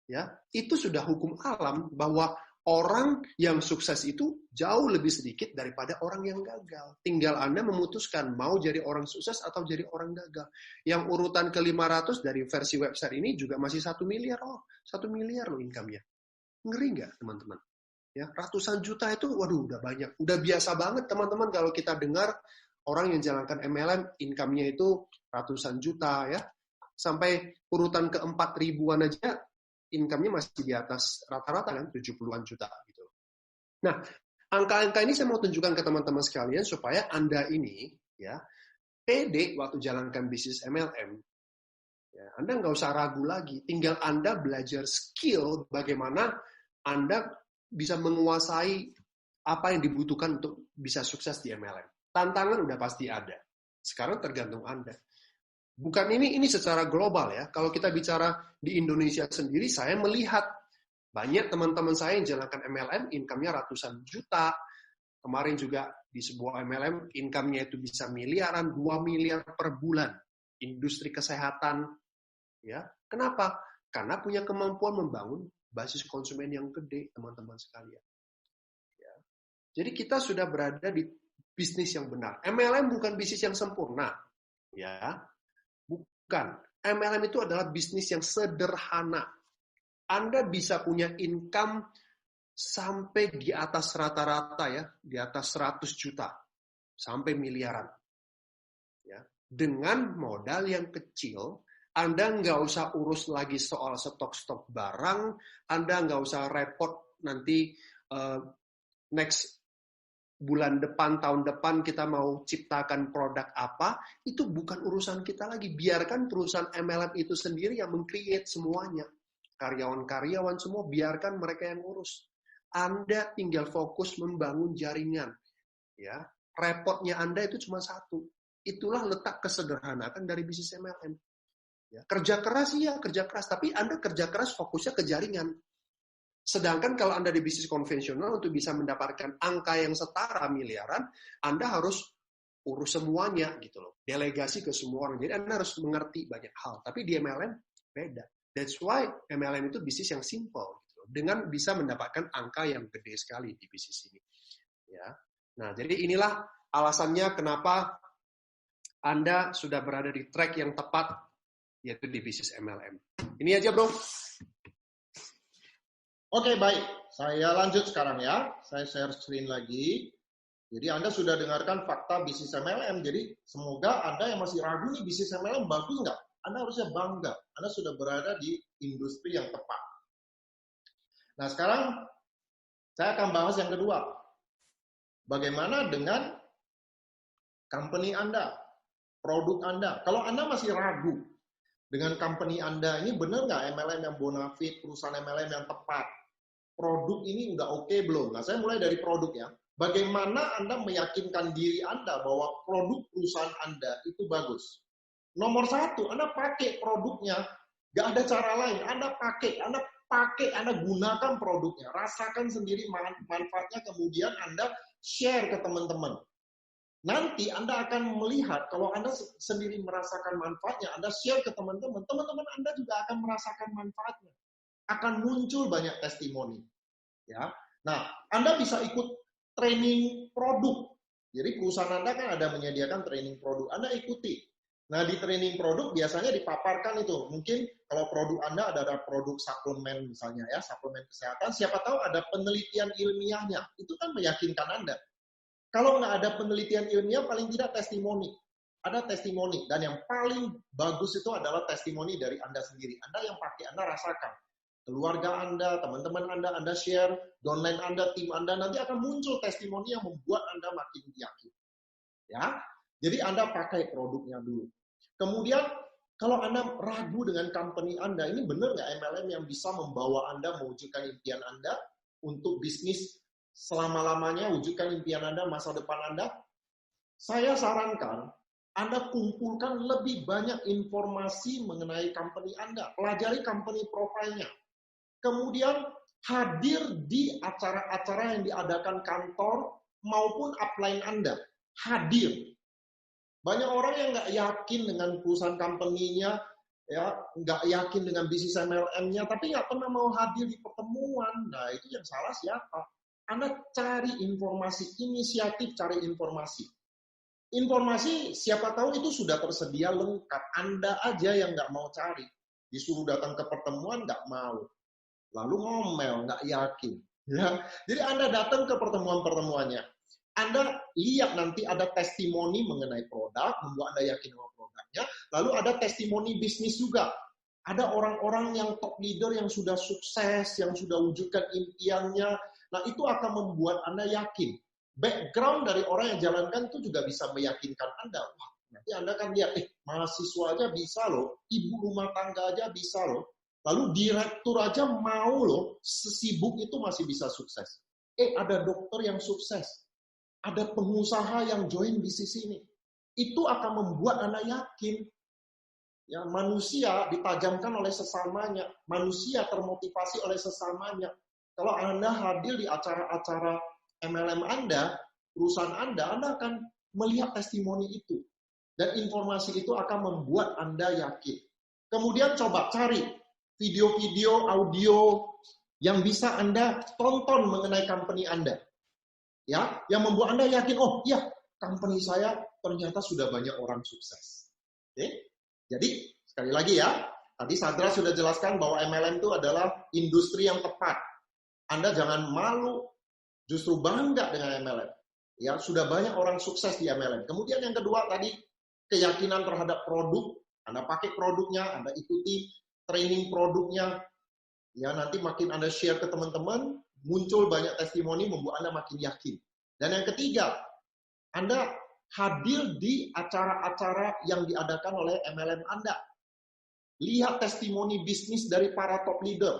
Ya, itu sudah hukum alam bahwa orang yang sukses itu jauh lebih sedikit daripada orang yang gagal. Tinggal Anda memutuskan mau jadi orang sukses atau jadi orang gagal. Yang urutan ke-500 dari versi website ini juga masih 1 miliar. Oh, 1 miliar loh income-nya. Ngeri nggak, teman-teman? Ya, ratusan juta itu, waduh, udah banyak. Udah biasa banget, teman-teman, kalau kita dengar orang yang jalankan MLM, income-nya itu ratusan juta, ya. Sampai urutan ke-4 ribuan aja, income-nya masih di atas rata-rata kan, 70-an juta gitu. Nah, angka-angka ini saya mau tunjukkan ke teman-teman sekalian supaya Anda ini ya pede waktu jalankan bisnis MLM. Ya, Anda nggak usah ragu lagi, tinggal Anda belajar skill bagaimana Anda bisa menguasai apa yang dibutuhkan untuk bisa sukses di MLM. Tantangan udah pasti ada. Sekarang tergantung Anda. Bukan ini secara global ya. Kalau kita bicara di Indonesia sendiri, saya melihat banyak teman-teman saya yang jalankan MLM, income-nya ratusan juta. Kemarin juga di sebuah MLM, income-nya itu bisa miliaran, 2 miliar per bulan. Industri kesehatan. Ya, kenapa? Karena punya kemampuan membangun basis konsumen yang gede, teman-teman sekalian. Ya. Jadi kita sudah berada di bisnis yang benar. MLM bukan bisnis yang sempurna. Ya. Bukan. MLM itu adalah bisnis yang sederhana. Anda bisa punya income sampai di atas rata-rata ya, di atas 100 juta sampai miliaran. Ya. Dengan modal yang kecil, Anda nggak usah urus lagi soal stok-stok barang, Anda nggak usah repot nanti next bulan depan, tahun depan kita mau ciptakan produk apa, itu bukan urusan kita lagi. Biarkan perusahaan MLM itu sendiri yang meng-create semuanya. Karyawan-karyawan semua, biarkan mereka yang urus. Anda tinggal fokus membangun jaringan. Ya, repotnya Anda itu cuma satu. Itulah letak kesederhanaan dari bisnis MLM. Ya, kerja keras iya, kerja keras. Tapi Anda kerja keras fokusnya ke jaringan. Sedangkan kalau Anda di bisnis konvensional untuk bisa mendapatkan angka yang setara miliaran, Anda harus urus semuanya gitu loh. Delegasi ke semua orang. Jadi Anda harus mengerti banyak hal. Tapi di MLM beda. That's why MLM itu bisnis yang simple gitu loh. Dengan bisa mendapatkan angka yang gede sekali di bisnis ini. Ya. Nah, jadi inilah alasannya kenapa Anda sudah berada di track yang tepat, yaitu di bisnis MLM. Ini aja, bro. Oke, baik. Saya lanjut sekarang ya. Saya share screen lagi. Jadi Anda sudah dengarkan fakta bisnis MLM. Jadi semoga Anda yang masih ragu nih bisnis MLM bagus nggak? Anda harusnya bangga. Anda sudah berada di industri yang tepat. Nah, sekarang saya akan bahas yang kedua. Bagaimana dengan company Anda, produk Anda? Kalau Anda masih ragu dengan company Anda ini benar nggak MLM yang bonafit, perusahaan MLM yang tepat? Produk ini udah oke belum? Nah, saya mulai dari produk ya. Bagaimana Anda meyakinkan diri Anda bahwa produk perusahaan Anda itu bagus? Nomor satu, Anda pakai produknya. Nggak ada cara lain. Anda pakai, Anda gunakan produknya. Rasakan sendiri manfaatnya, kemudian Anda share ke teman-teman. Nanti Anda akan melihat, kalau Anda sendiri merasakan manfaatnya, Anda share ke teman-teman, teman-teman Anda juga akan merasakan manfaatnya. Akan muncul banyak testimoni. Ya. Nah, Anda bisa ikut training produk. Jadi perusahaan Anda kan ada menyediakan training produk. Anda ikuti. Nah, di training produk biasanya dipaparkan itu. Mungkin kalau produk Anda ada produk suplemen misalnya ya, suplemen kesehatan, siapa tahu ada penelitian ilmiahnya. Itu kan meyakinkan Anda. Kalau nggak ada penelitian ilmiah, paling tidak testimoni. Ada testimoni. Dan yang paling bagus itu adalah testimoni dari Anda sendiri. Anda yang pakai, Anda rasakan. Keluarga Anda, teman-teman Anda share, downline Anda, tim Anda, nanti akan muncul testimoni yang membuat Anda makin yakin. Ya, jadi Anda pakai produknya dulu. Kemudian, kalau Anda ragu dengan company Anda, ini benar nggak MLM yang bisa membawa Anda mewujudkan impian Anda untuk bisnis selama-lamanya, wujudkan impian Anda, masa depan Anda? Saya sarankan, Anda kumpulkan lebih banyak informasi mengenai company Anda. Pelajari company profile-nya. Kemudian hadir di acara-acara yang diadakan kantor maupun upline Anda. Hadir. Banyak orang yang nggak yakin dengan perusahaan company-nya, ya, nggak yakin dengan bisnis MLM-nya, tapi nggak pernah mau hadir di pertemuan. Nah, itu yang salah siapa? Anda cari informasi, inisiatif cari informasi. Informasi siapa tahu itu sudah tersedia lengkap. Anda aja yang nggak mau cari. Disuruh datang ke pertemuan nggak mau. Lalu ngomel, nggak yakin. Ya. Jadi Anda datang ke pertemuan-pertemuannya. Anda lihat nanti ada testimoni mengenai produk, membuat Anda yakin sama produknya. Lalu ada testimoni bisnis juga. Ada orang-orang yang top leader yang sudah sukses, yang sudah wujudkan impiannya. Nah, itu akan membuat Anda yakin. Background dari orang yang jalankan itu juga bisa meyakinkan Anda. Wah, nanti Anda kan lihat, mahasiswa aja bisa loh, ibu rumah tangga aja bisa loh. Lalu direktur aja mau loh, sesibuk itu masih bisa sukses. Ada dokter yang sukses. Ada pengusaha yang join bisnis ini. Itu akan membuat Anda yakin. Ya, manusia ditajamkan oleh sesamanya. Manusia termotivasi oleh sesamanya. Kalau Anda hadir di acara-acara MLM Anda, perusahaan Anda akan melihat testimoni itu. Dan informasi itu akan membuat Anda yakin. Kemudian coba cari video-video, audio yang bisa Anda tonton mengenai company Anda. Ya, yang membuat Anda yakin, oh iya, company saya ternyata sudah banyak orang sukses. Oke? Jadi, Sekali lagi ya, tadi Sadra sudah jelaskan bahwa MLM itu adalah industri yang tepat. Anda jangan malu, justru bangga dengan MLM. Ya, sudah banyak orang sukses di MLM. Kemudian yang kedua tadi, keyakinan terhadap produk. Anda pakai produknya, Anda ikuti training produknya. Ya, nanti makin Anda share ke teman-teman, muncul banyak testimoni membuat Anda makin yakin. Dan yang ketiga, Anda hadir di acara-acara yang diadakan oleh MLM Anda. Lihat testimoni bisnis dari para top leader.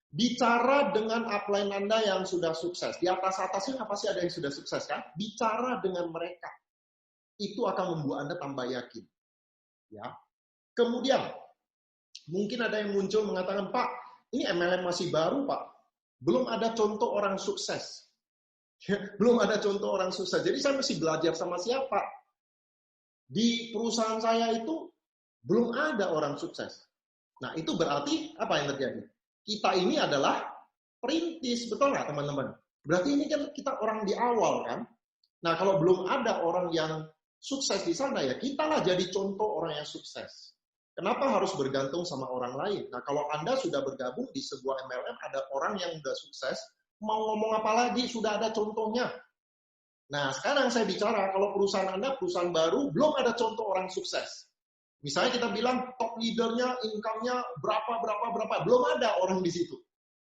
Bicara dengan upline Anda yang sudah sukses. Di atas-atasnya pasti ada yang sudah sukses kan? Bicara dengan mereka. Itu akan membuat Anda tambah yakin. Ya. Kemudian, mungkin ada yang muncul mengatakan, Pak, ini MLM masih baru, Pak. Belum ada contoh orang sukses. Belum ada contoh orang sukses. Jadi saya mesti belajar sama siapa? Di perusahaan saya itu belum ada orang sukses. Nah, itu berarti apa yang terjadi? Kita ini adalah perintis, betul nggak teman-teman? Berarti ini kan kita orang di awal kan? Nah, kalau belum ada orang yang sukses di sana, ya kita lah jadi contoh orang yang sukses. Kenapa harus bergantung sama orang lain? Nah, kalau Anda sudah bergabung di sebuah MLM, ada orang yang sudah sukses, mau ngomong apa lagi, sudah ada contohnya. Nah, sekarang saya bicara, kalau perusahaan Anda, perusahaan baru, belum ada contoh orang sukses. Misalnya kita bilang top leadernya, income-nya berapa, belum ada orang di situ.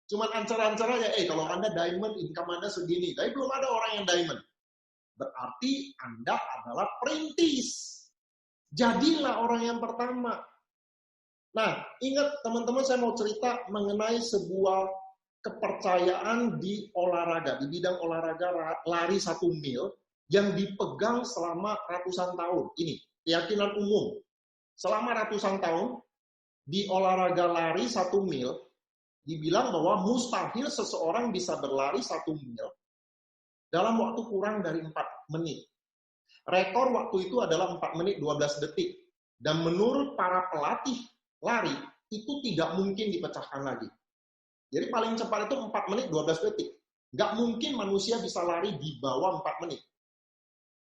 Cuman ancar-ancar aja, kalau Anda diamond, income Anda segini. Tapi belum ada orang yang diamond. Berarti Anda adalah perintis. Jadilah orang yang pertama. Nah, ingat teman-teman, saya mau cerita mengenai sebuah kepercayaan di olahraga, di bidang olahraga lari 1 mil yang dipegang selama ratusan tahun. Ini, keyakinan umum. Selama ratusan tahun, di olahraga lari 1 mil, dibilang bahwa mustahil seseorang bisa berlari 1 mil dalam waktu kurang dari 4 menit. Rekor waktu itu adalah 4 menit 12 detik. Dan menurut para pelatih lari, itu tidak mungkin dipecahkan lagi. Jadi paling cepat itu 4 menit 12 detik. Nggak mungkin manusia bisa lari di bawah 4 menit.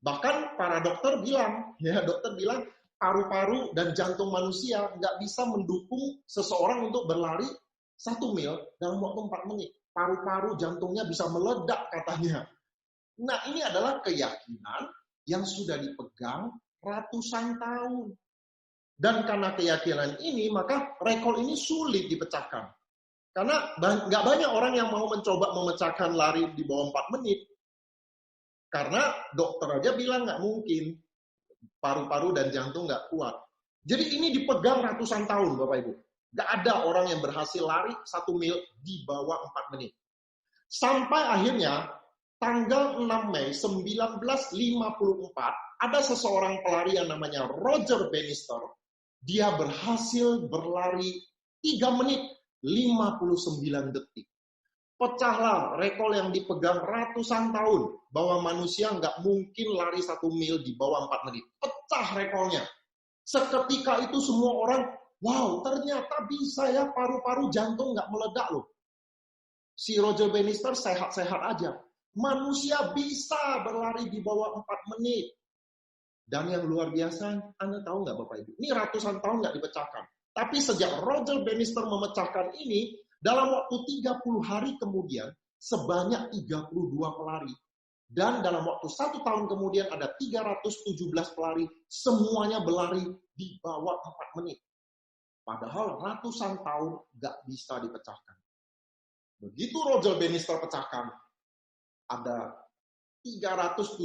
Bahkan para dokter bilang, paru-paru dan jantung manusia nggak bisa mendukung seseorang untuk berlari 1 mil dalam waktu 4 menit. Paru-paru jantungnya bisa meledak katanya. Nah, ini adalah keyakinan yang sudah dipegang ratusan tahun. Dan karena keyakinan ini, maka rekor ini sulit dipecahkan. Karena nggak banyak orang yang mau mencoba memecahkan lari di bawah 4 menit. Karena dokter aja bilang nggak mungkin. Paru-paru dan jantung nggak kuat. Jadi ini dipegang ratusan tahun, Bapak Ibu. Nggak ada orang yang berhasil lari 1 mil di bawah 4 menit. Sampai akhirnya, tanggal 6 Mei 1954, ada seseorang pelari yang namanya Roger Bannister. Dia berhasil berlari 3 menit 59 detik. Pecahlah rekor yang dipegang ratusan tahun bahwa manusia nggak mungkin lari 1 mil di bawah 4 menit. Pecah rekornya. Seketika itu semua orang, wow, ternyata bisa ya, paru-paru jantung nggak meledak loh. Si Roger Bannister sehat-sehat aja. Manusia bisa berlari di bawah 4 menit. Dan yang luar biasa, Anda tahu nggak Bapak Ibu? Ini ratusan tahun nggak dipecahkan. Tapi sejak Roger Bannister memecahkan ini, dalam waktu 30 hari kemudian, sebanyak 32 pelari. Dan dalam waktu 1 tahun kemudian ada 317 pelari, semuanya berlari di bawah 4 menit. Padahal ratusan tahun nggak bisa dipecahkan. Begitu Roger Bannister pecahkan, ada 317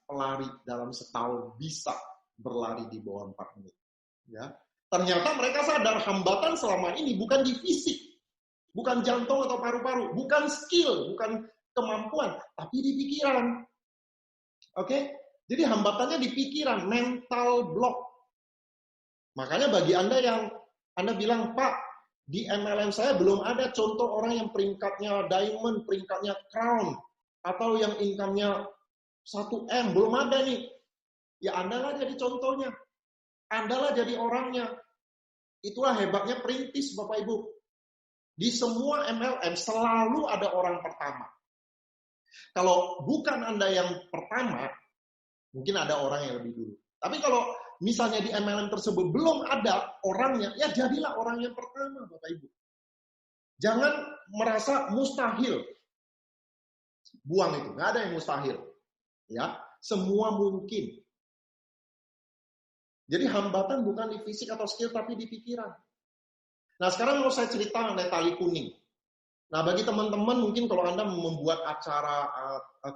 pelari dalam setahun bisa berlari di bawah 4 menit. Ya. Ternyata mereka sadar hambatan selama ini bukan di fisik, bukan jantung atau paru-paru, bukan skill, bukan kemampuan, tapi di pikiran. Oke? Jadi hambatannya di pikiran, mental block. Makanya bagi Anda yang Anda bilang, Pak, di MLM saya belum ada contoh orang yang peringkatnya diamond, peringkatnya crown, atau yang income-nya 1M, belum ada nih. Ya Anda lah jadi contohnya. Anda lah jadi orangnya. Itulah hebatnya perintis, Bapak Ibu. Di semua MLM selalu ada orang pertama. Kalau bukan Anda yang pertama, mungkin ada orang yang lebih dulu. Tapi kalau misalnya di MLM tersebut belum ada orangnya, ya jadilah orang yang pertama, Bapak Ibu. Jangan merasa mustahil. Buang itu, nggak ada yang mustahil. Ya, semua mungkin. Jadi hambatan bukan di fisik atau skill, tapi di pikiran. Nah, sekarang mau saya cerita mengenai tali kuning. Nah, bagi teman-teman mungkin kalau Anda membuat acara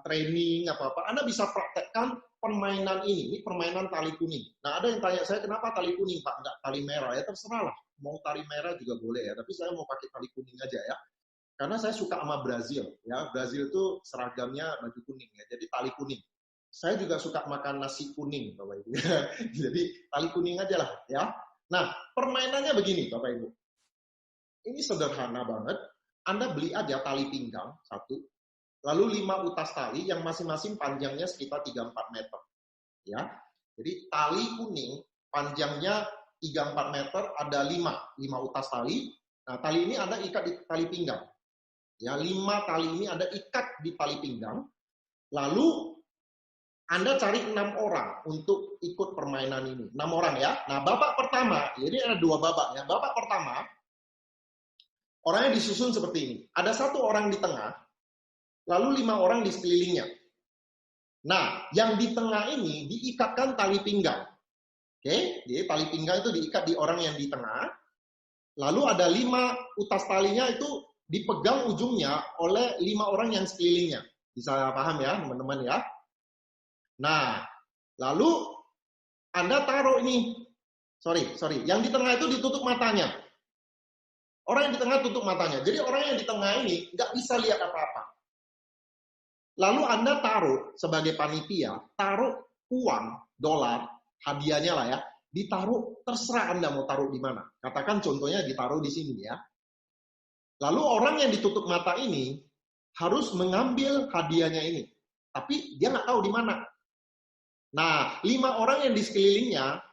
training apa-apa, Anda bisa praktekkan permainan ini. Ini permainan tali kuning. Nah, ada yang tanya saya, kenapa tali kuning, Pak? Nggak tali merah? Ya terserah lah. Mau tali merah juga boleh ya, tapi saya mau pakai tali kuning aja ya. Karena saya suka sama Brazil. Ya, Brazil itu seragamnya baju kuning ya, jadi tali kuning. Saya juga suka makan nasi kuning, Bapak Ibu. Jadi tali kuning aja lah ya. Nah, permainannya begini, Bapak Ibu. Ini sederhana banget. Anda beli aja tali pinggang satu, lalu 5 utas tali yang masing-masing panjangnya sekitar 3-4 meter. Ya. Jadi tali kuning panjangnya 3-4 meter, ada 5 utas tali. Nah, tali ini ada ikat di tali pinggang. Ya, 5 tali ini ada ikat di tali pinggang. Lalu Anda cari 6 orang untuk ikut permainan ini. 6 orang ya. Nah, babak pertama, jadi ada 2 babak ya. Babak pertama, orangnya disusun seperti ini. Ada 1 orang di tengah, lalu 5 orang di sekelilingnya. Nah, yang di tengah ini diikatkan tali pinggang. Oke, jadi tali pinggang itu diikat di orang yang di tengah. Lalu ada 5 utas talinya itu dipegang ujungnya oleh 5 orang yang sekelilingnya. Bisa paham ya, teman-teman ya? Nah, lalu Anda taruh ini. Sorry. Yang di tengah itu ditutup matanya. Orang yang di tengah tutup matanya. Jadi orang yang di tengah ini nggak bisa lihat apa-apa. Lalu Anda taruh sebagai panitia, taruh uang, dolar, hadiahnya lah ya, ditaruh, terserah Anda mau taruh di mana. Katakan contohnya ditaruh di sini ya. Lalu orang yang ditutup mata ini harus mengambil hadiahnya ini. Tapi dia nggak tahu di mana. Nah, 5 orang yang di sekelilingnya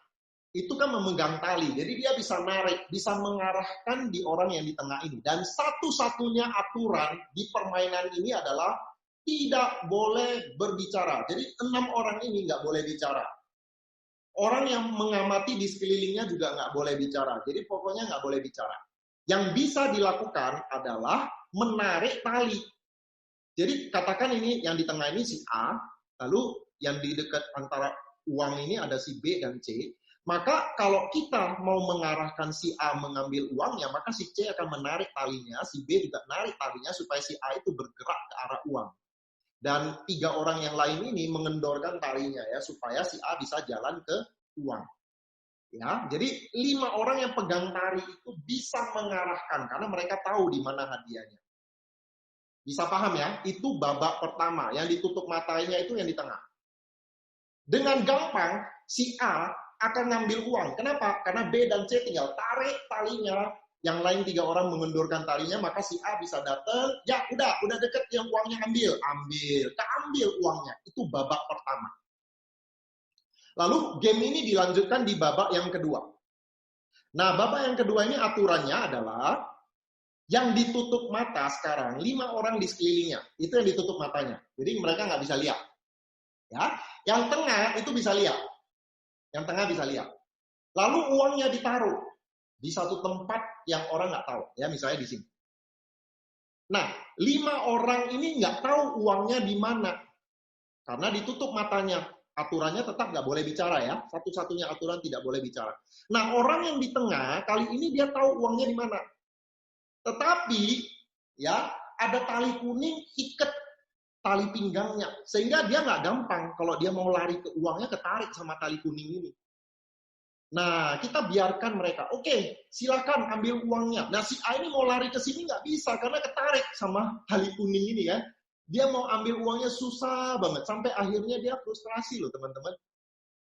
itu kan memegang tali, jadi dia bisa narik, bisa mengarahkan di orang yang di tengah ini. Dan satu-satunya aturan di permainan ini adalah tidak boleh berbicara. Jadi 6 orang ini nggak boleh bicara. Orang yang mengamati di sekelilingnya juga nggak boleh bicara. Jadi pokoknya nggak boleh bicara. Yang bisa dilakukan adalah menarik tali. Jadi katakan ini yang di tengah ini si A, lalu yang di dekat antara uang ini ada si B dan C. Maka kalau kita mau mengarahkan si A mengambil uangnya, maka si C akan menarik talinya, si B juga menarik talinya supaya si A itu bergerak ke arah uang. Dan 3 orang yang lain ini mengendorkan talinya ya supaya si A bisa jalan ke uang. Ya, jadi 5 orang yang pegang tali itu bisa mengarahkan karena mereka tahu di mana hadiahnya. Bisa paham ya? Itu babak pertama, yang ditutup matanya itu yang di tengah. Dengan gampang, si A akan ngambil uang. Kenapa? Karena B dan C tinggal tarik talinya, yang lain 3 orang mengendorkan talinya, maka si A bisa datang, ya udah deket yang uangnya ambil, keambil uangnya. Itu babak pertama. Lalu game ini dilanjutkan di babak yang kedua. Nah, babak yang kedua ini aturannya adalah yang ditutup mata sekarang 5 orang di sekelilingnya, itu yang ditutup matanya. Jadi mereka nggak bisa lihat. Ya, yang tengah itu bisa lihat. Yang tengah bisa lihat. Lalu uangnya ditaruh di satu tempat yang orang nggak tahu. Ya, misalnya di sini. Nah, 5 orang ini nggak tahu uangnya di mana. Karena ditutup matanya. Aturannya tetap nggak boleh bicara ya. Satu-satunya aturan tidak boleh bicara. Nah, orang yang di tengah, kali ini dia tahu uangnya di mana. Tetapi, ya, ada tali kuning ikat tali pinggangnya. Sehingga dia nggak gampang kalau dia mau lari ke uangnya ketarik sama tali kuning ini. Nah, kita biarkan mereka. Oke, silakan ambil uangnya. Nah, si A ini mau lari ke sini nggak bisa karena ketarik sama tali kuning ini kan. Dia mau ambil uangnya susah banget. Sampai akhirnya dia frustrasi loh teman-teman.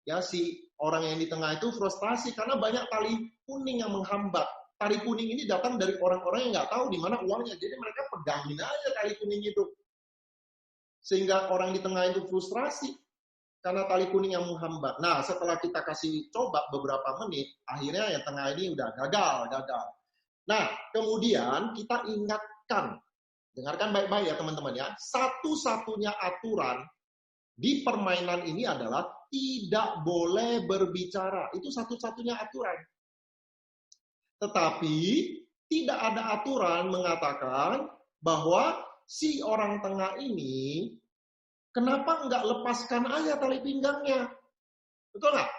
Ya, si orang yang di tengah itu frustrasi karena banyak tali kuning yang menghambat. Tali kuning ini datang dari orang-orang yang nggak tahu di mana uangnya. Jadi mereka pegangin aja tali kuning itu. Sehingga orang di tengah itu frustrasi karena tali kuning yang menghambat. Nah, setelah kita kasih coba beberapa menit, akhirnya yang tengah ini udah gagal. Nah, kemudian kita ingatkan, dengarkan baik-baik ya teman-teman ya, satu-satunya aturan di permainan ini adalah tidak boleh berbicara. Itu satu-satunya aturan. Tetapi tidak ada aturan mengatakan bahwa si orang tengah ini kenapa nggak lepaskan aja tali pinggangnya? Betul nggak?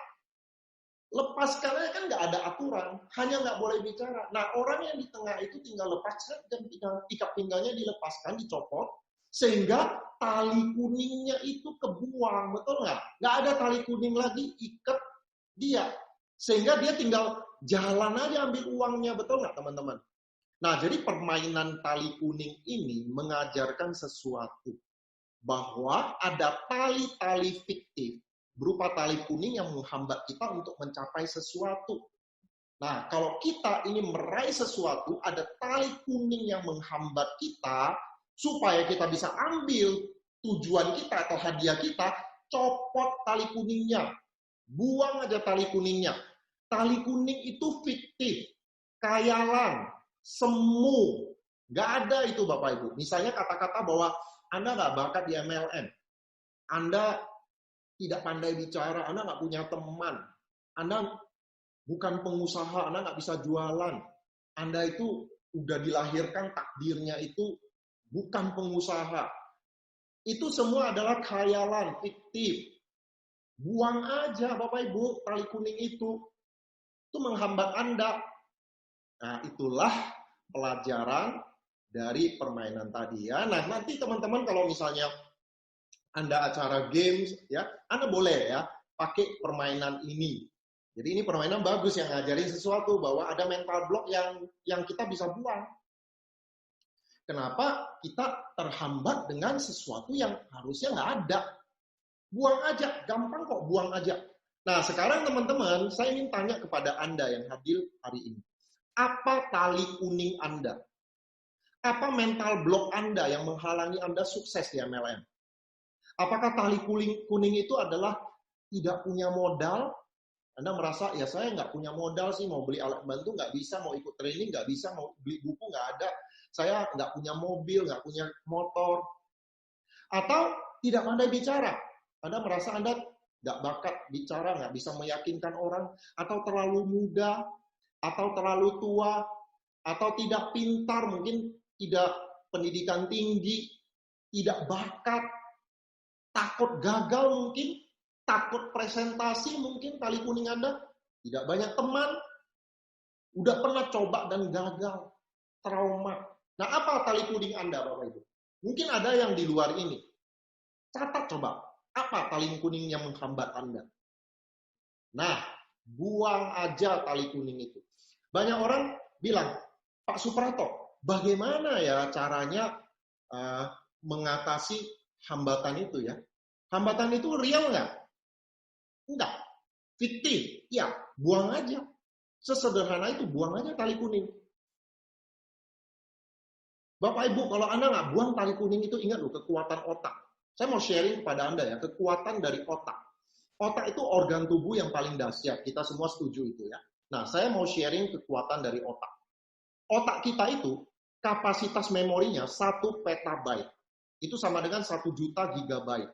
Lepaskan aja kan nggak ada aturan, hanya nggak boleh bicara. Nah, orang yang di tengah itu tinggal lepaskan dan ikat pinggangnya dilepaskan, dicopot, sehingga tali kuningnya itu kebuang, betul nggak? Nggak ada tali kuning lagi ikat dia, sehingga dia tinggal jalan aja ambil uangnya, betul nggak teman-teman? Nah, jadi permainan tali kuning ini mengajarkan sesuatu, bahwa ada tali-tali fiktif berupa tali kuning yang menghambat kita untuk mencapai sesuatu. Nah, kalau kita ingin meraih sesuatu, ada tali kuning yang menghambat kita, supaya kita bisa ambil tujuan kita atau hadiah kita, copot tali kuningnya. Buang aja tali kuningnya. Tali kuning itu fiktif, khayalan, semu. Nggak ada itu Bapak Ibu. Misalnya kata-kata bahwa Anda nggak bakat di MLM. Anda tidak pandai bicara, Anda nggak punya teman. Anda bukan pengusaha, Anda nggak bisa jualan. Anda itu udah dilahirkan takdirnya itu bukan pengusaha. Itu semua adalah khayalan, fiktif. Buang aja Bapak Ibu tali kuning itu. Itu menghambat Anda. Nah, itulah pelajaran dari permainan tadi ya. Nah, nanti teman-teman kalau misalnya Anda acara games ya, Anda boleh ya pakai permainan ini. Jadi ini permainan bagus yang ngajarin sesuatu bahwa ada mental block yang kita bisa buang. Kenapa kita terhambat dengan sesuatu yang harusnya nggak ada? Buang aja, gampang kok buang aja. Nah, sekarang teman-teman, saya ingin tanya kepada Anda yang hadir hari ini. Apa tali kuning Anda? Apa mental block Anda yang menghalangi Anda sukses di MLM? Apakah tali kuning itu adalah tidak punya modal? Anda merasa, ya saya nggak punya modal sih, mau beli alat bantu nggak bisa, mau ikut training nggak bisa, mau beli buku nggak ada, saya nggak punya mobil, nggak punya motor. Atau tidak pandai bicara. Anda merasa Anda nggak bakat bicara, nggak bisa meyakinkan orang, atau terlalu muda, atau terlalu tua, atau tidak pintar, mungkin tidak pendidikan tinggi, tidak bakat, takut gagal mungkin, takut presentasi mungkin tali kuning Anda, tidak banyak teman, udah pernah coba dan gagal, trauma. Nah, apa tali kuning Anda Bapak Ibu? Mungkin ada yang di luar ini. Catat coba, apa tali kuning yang menghambat Anda? Nah, buang aja tali kuning itu. Banyak orang bilang, Pak Suprato, bagaimana ya caranya mengatasi hambatan itu ya? Hambatan itu real nggak? Enggak. Fiktif. Ya, buang aja. Sesederhana itu, buang aja tali kuning. Bapak Ibu, kalau Anda nggak buang tali kuning itu, ingat loh, kekuatan otak. Saya mau sharing kepada Anda ya, kekuatan dari otak. Otak itu organ tubuh yang paling dahsyat. Kita semua setuju itu ya. Nah, saya mau sharing kekuatan dari otak. Otak kita itu, kapasitas memorinya 1 petabyte. Itu sama dengan 1 juta gigabyte.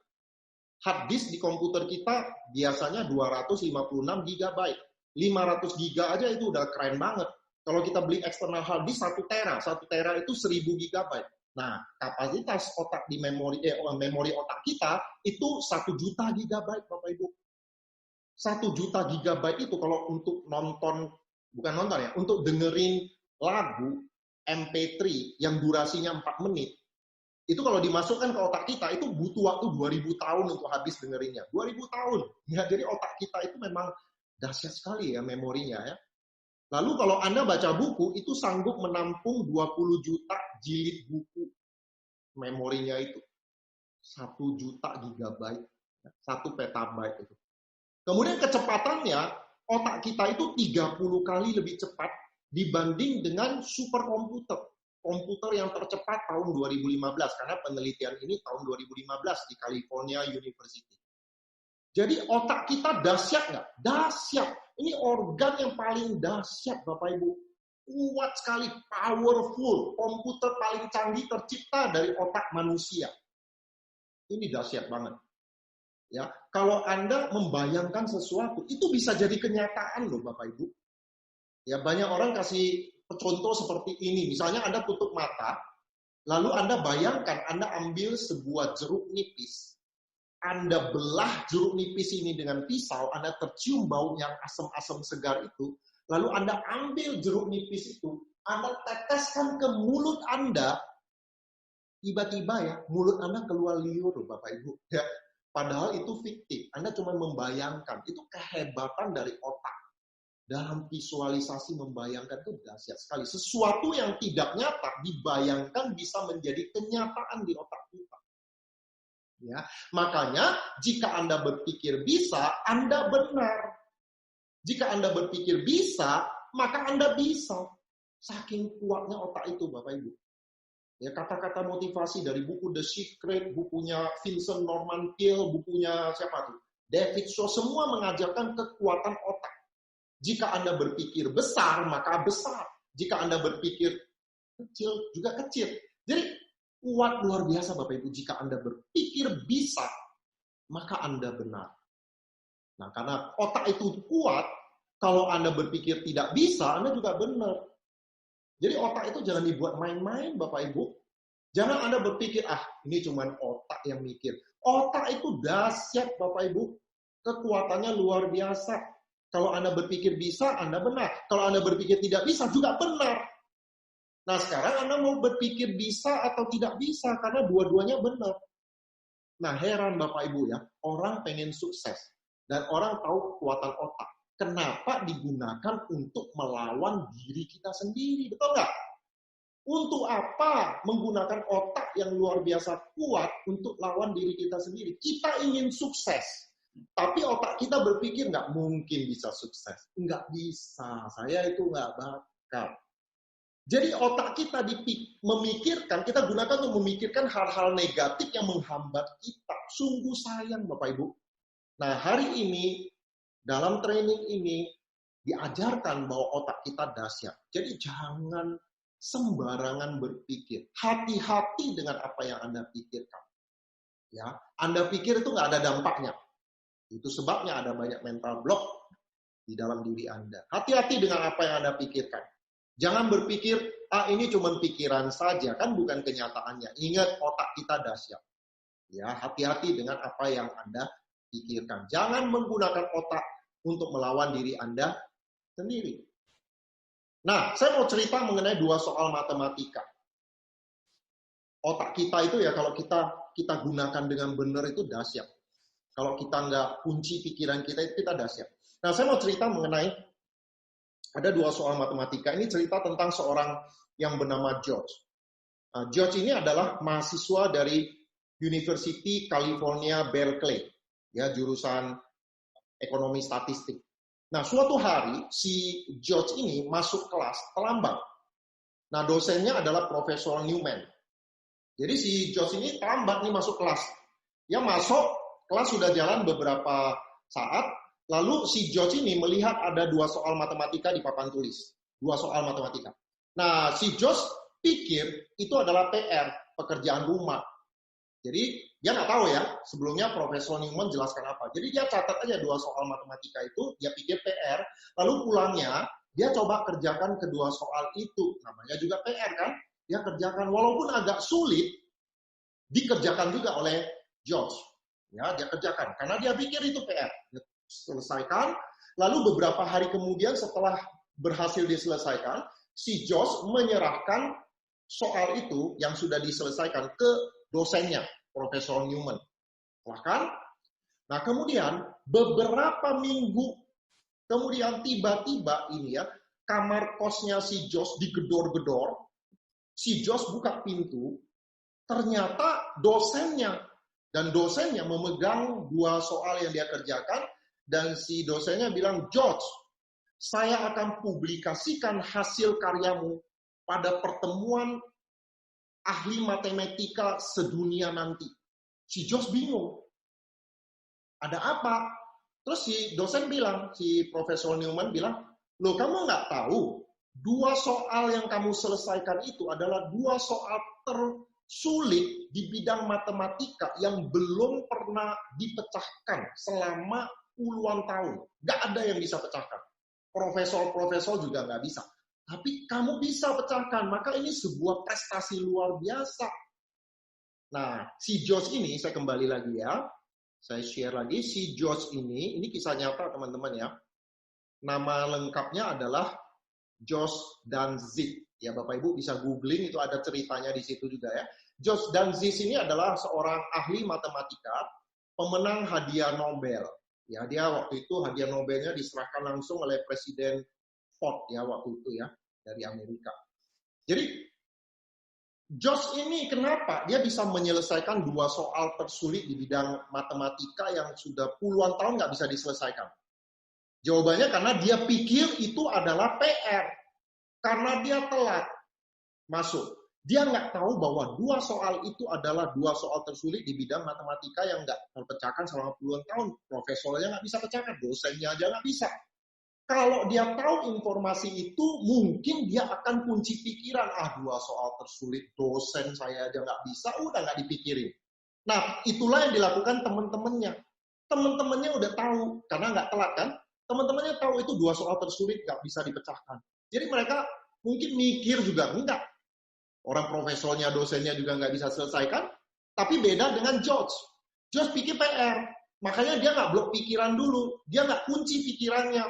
Hard disk di komputer kita biasanya 256 gigabyte. 500 giga aja itu udah keren banget. Kalau kita beli external hard disk 1 tera. 1 tera itu 1000 gigabyte. Nah, kapasitas otak di memori otak kita itu 1 juta gigabyte, Bapak Ibu. 1 juta gigabyte itu kalau untuk nonton, bukan nonton ya, untuk dengerin lagu MP3 yang durasinya 4 menit, itu kalau dimasukkan ke otak kita, itu butuh waktu 2000 tahun untuk habis dengerinnya. 2000 tahun. Ya, jadi otak kita itu memang dahsyat sekali ya memorinya ya. Lalu kalau Anda baca buku, itu sanggup menampung 20 juta jilid buku. Memorinya itu. 1 juta gigabyte. 1 petabyte itu. Kemudian kecepatannya, otak kita itu 30 kali lebih cepat dibanding dengan superkomputer. Komputer yang tercepat tahun 2015. Karena penelitian ini tahun 2015 di California University. Jadi otak kita dahsyat nggak? Dahsyat. Ini organ yang paling dahsyat, Bapak Ibu. Kuat sekali, powerful. Komputer paling canggih tercipta dari otak manusia. Ini dahsyat banget. Ya, kalau Anda membayangkan sesuatu, itu bisa jadi kenyataan loh Bapak Ibu. Ya, banyak orang kasih contoh seperti ini. Misalnya Anda tutup mata, lalu Anda bayangkan Anda ambil sebuah jeruk nipis. Anda belah jeruk nipis ini dengan pisau, Anda tercium bau yang asam-asam segar itu, lalu Anda ambil jeruk nipis itu, Anda teteskan ke mulut Anda, tiba-tiba ya, mulut Anda keluar liur, Bapak Ibu. Ya, padahal itu fiktif, Anda cuma membayangkan, itu kehebatan dari otak. Dalam visualisasi membayangkan itu dahsyat sekali. Sesuatu yang tidak nyata, dibayangkan bisa menjadi kenyataan di otak kita. Ya, makanya jika Anda berpikir bisa, Anda benar. Jika Anda berpikir bisa, maka Anda bisa. Saking kuatnya otak itu, Bapak Ibu. Ya, kata-kata motivasi dari buku The Secret, bukunya Vincent Norman Peale, bukunya siapa tuh? David Shaw, semua mengajarkan kekuatan otak. Jika Anda berpikir besar, maka besar. Jika Anda berpikir kecil, juga kecil. Jadi kuat luar biasa Bapak Ibu. Jika Anda berpikir bisa, maka Anda benar. Nah, karena otak itu kuat, kalau Anda berpikir tidak bisa, Anda juga benar. Jadi otak itu jangan dibuat main-main Bapak Ibu. Jangan Anda berpikir, ini cuma otak yang mikir. Otak itu dahsyat Bapak Ibu. Kekuatannya luar biasa. Kalau Anda berpikir bisa, Anda benar. Kalau Anda berpikir tidak bisa, juga benar. Nah, sekarang Anda mau berpikir bisa atau tidak bisa, karena dua-duanya benar. Nah, heran Bapak Ibu ya, orang pengen sukses. Dan orang tahu kekuatan otak. Kenapa digunakan untuk melawan diri kita sendiri? Betul nggak? Untuk apa menggunakan otak yang luar biasa kuat untuk lawan diri kita sendiri? Kita ingin sukses. Tapi otak kita berpikir nggak mungkin bisa sukses. Nggak bisa, saya itu nggak bakal. Jadi otak kita memikirkan, kita gunakan untuk memikirkan hal-hal negatif yang menghambat kita. Sungguh sayang Bapak Ibu. Nah, hari ini, dalam training ini, diajarkan bahwa otak kita dahsyat. Jadi jangan sembarangan berpikir. Hati-hati dengan apa yang Anda pikirkan. Ya, Anda pikir itu nggak ada dampaknya. Itu sebabnya ada banyak mental block di dalam diri Anda. Hati-hati dengan apa yang Anda pikirkan. Jangan berpikir, ini cuma pikiran saja, kan bukan kenyataannya. Ingat, otak kita dahsyat. Ya, hati-hati dengan apa yang Anda pikirkan. Jangan menggunakan otak untuk melawan diri Anda sendiri. Nah, saya mau cerita mengenai 2 soal matematika. Otak kita itu ya, kalau kita gunakan dengan benar itu dahsyat. Kalau kita nggak kunci pikiran kita, itu kita dahsyat. Nah, saya mau cerita mengenai ada 2 soal matematika. Ini cerita tentang seorang yang bernama George. George ini adalah mahasiswa dari University California Berkeley, ya, jurusan ekonomi statistik. Nah, suatu hari si George ini masuk kelas terlambat. Nah, dosennya adalah Profesor Newman. Jadi si George ini terlambat nih masuk kelas. Dia masuk, kelas sudah jalan beberapa saat, lalu si George ini melihat ada 2 soal matematika di papan tulis. 2 soal matematika. Nah, si George pikir itu adalah PR, pekerjaan rumah. Jadi, dia nggak tahu ya, sebelumnya Profesor Newman jelaskan apa. Jadi, dia catat aja 2 soal matematika itu, dia pikir PR, lalu pulangnya, dia coba kerjakan kedua soal itu. Namanya juga PR kan? Dia kerjakan, walaupun agak sulit, dikerjakan juga oleh George. Ya, dia kerjakan, karena dia pikir itu PR. Dia selesaikan, lalu beberapa hari kemudian setelah berhasil diselesaikan, si George menyerahkan soal itu yang sudah diselesaikan ke dosennya, Profesor Newman. Bahkan, nah kemudian beberapa minggu kemudian tiba-tiba ini ya, kamar kosnya si George digedor-gedor, si George buka pintu, ternyata dosennya, dan dosennya memegang 2 soal yang dia kerjakan, dan si dosennya bilang, George, saya akan publikasikan hasil karyamu pada pertemuan ahli matematika sedunia nanti. Si George bingung. Ada apa? Terus si dosen bilang, si Profesor Newman bilang, loh kamu nggak tahu, 2 soal yang kamu selesaikan itu adalah 2 soal sulit di bidang matematika yang belum pernah dipecahkan selama puluhan tahun. Nggak ada yang bisa pecahkan. Profesor-profesor juga nggak bisa. Tapi kamu bisa pecahkan, maka ini sebuah prestasi luar biasa. Nah, si George ini, saya kembali lagi ya. Saya share lagi, si George ini kisah nyata teman-teman ya. Nama lengkapnya adalah George Danzig. Ya, Bapak Ibu bisa googling, itu ada ceritanya di situ juga ya. George Danzig ini adalah seorang ahli matematika, pemenang hadiah Nobel. Ya, dia waktu itu hadiah Nobelnya diserahkan langsung oleh Presiden Ford ya waktu itu ya, dari Amerika. Jadi George ini kenapa dia bisa menyelesaikan 2 soal tersulit di bidang matematika yang sudah puluhan tahun nggak bisa diselesaikan? Jawabannya karena dia pikir itu adalah PR. Karena dia telat masuk. Dia nggak tahu bahwa 2 soal itu adalah 2 soal tersulit di bidang matematika yang nggak terpecahkan selama puluhan tahun. Profesornya nggak bisa pecahkan, dosennya aja nggak bisa. Kalau dia tahu informasi itu, mungkin dia akan kunci pikiran. 2 soal tersulit, dosen saya aja nggak bisa, udah nggak dipikirin. Nah, itulah yang dilakukan teman-temannya. Teman-temannya udah tahu, karena nggak telat kan. Teman-temannya tahu itu 2 soal tersulit, nggak bisa dipecahkan. Jadi mereka mungkin mikir juga, enggak. Orang profesornya, dosennya juga nggak bisa selesaikan. Tapi beda dengan George. George pikir PR. Makanya dia nggak blok pikiran dulu. Dia nggak kunci pikirannya.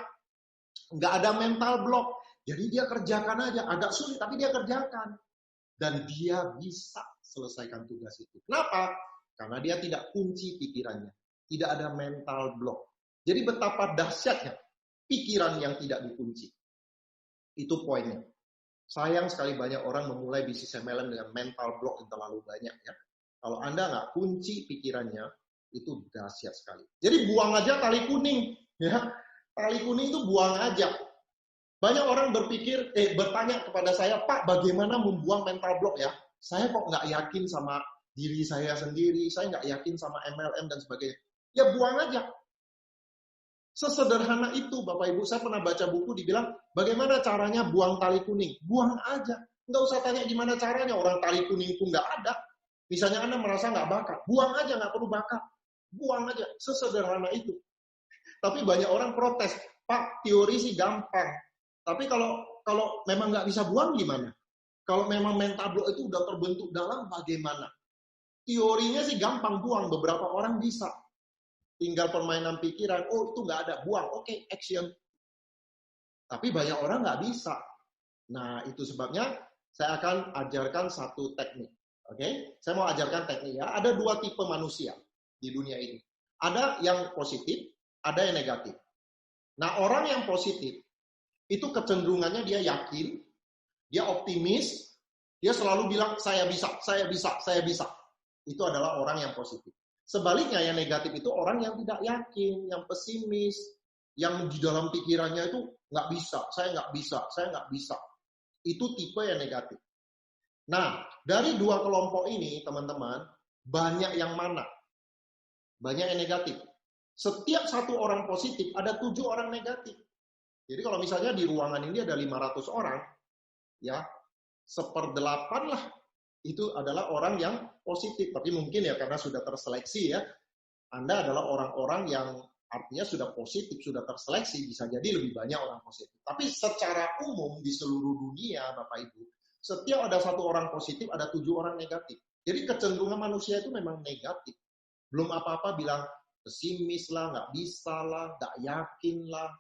Nggak ada mental block. Jadi dia kerjakan aja. Agak sulit, tapi dia kerjakan. Dan dia bisa selesaikan tugas itu. Kenapa? Karena dia tidak kunci pikirannya. Tidak ada mental block. Jadi betapa dahsyatnya pikiran yang tidak dikunci. Itu poinnya. Sayang sekali banyak orang memulai bisnis MLM dengan mental block yang terlalu banyak ya. Kalau Anda nggak kunci pikirannya, itu dahsyat sekali. Jadi buang aja tali kuning. Ya. Tali kuning itu buang aja. Banyak orang bertanya kepada saya, Pak, bagaimana membuang mental block ya? Saya kok nggak yakin sama diri saya sendiri, saya nggak yakin sama MLM dan sebagainya. Ya buang aja. Sesederhana itu, Bapak Ibu. Saya pernah baca buku dibilang, bagaimana caranya buang tali kuning? Buang aja. Nggak usah tanya gimana caranya, orang tali kuning itu nggak ada. Misalnya Anda merasa nggak bakat, buang aja, nggak perlu bakat. Buang aja, sesederhana itu. Tapi banyak orang protes, Pak, teori sih gampang. Tapi kalau memang nggak bisa buang gimana? Kalau memang mental block itu udah terbentuk dalam, bagaimana? Teorinya sih gampang buang, beberapa orang bisa. Tinggal permainan pikiran, oh itu nggak ada, buang, oke, action. Tapi banyak orang nggak bisa. Nah, itu sebabnya saya akan ajarkan satu teknik. Oke, saya mau ajarkan teknik ya. Ada 2 tipe manusia di dunia ini. Ada yang positif, ada yang negatif. Nah, orang yang positif, itu kecenderungannya dia yakin, dia optimis, dia selalu bilang, saya bisa, saya bisa, saya bisa. Itu adalah orang yang positif. Sebaliknya yang negatif itu orang yang tidak yakin, yang pesimis, yang di dalam pikirannya itu nggak bisa, saya nggak bisa, saya nggak bisa. Itu tipe yang negatif. Nah, dari 2 kelompok ini, teman-teman, banyak yang mana? Banyak yang negatif. Setiap 1 orang positif, ada 7 orang negatif. Jadi kalau misalnya di ruangan ini ada 500 orang, ya 1/8 lah itu adalah orang yang positif. Tapi mungkin ya karena sudah terseleksi ya, Anda adalah orang-orang yang artinya sudah positif, sudah terseleksi, bisa jadi lebih banyak orang positif. Tapi secara umum di seluruh dunia, Bapak Ibu, setiap ada 1 orang positif, ada 7 orang negatif. Jadi kecenderungan manusia itu memang negatif. Belum apa-apa bilang pesimis lah, nggak bisa lah, nggak yakin lah.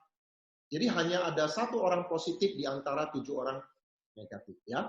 Jadi hanya ada 1 orang positif di antara 7 orang negatif ya.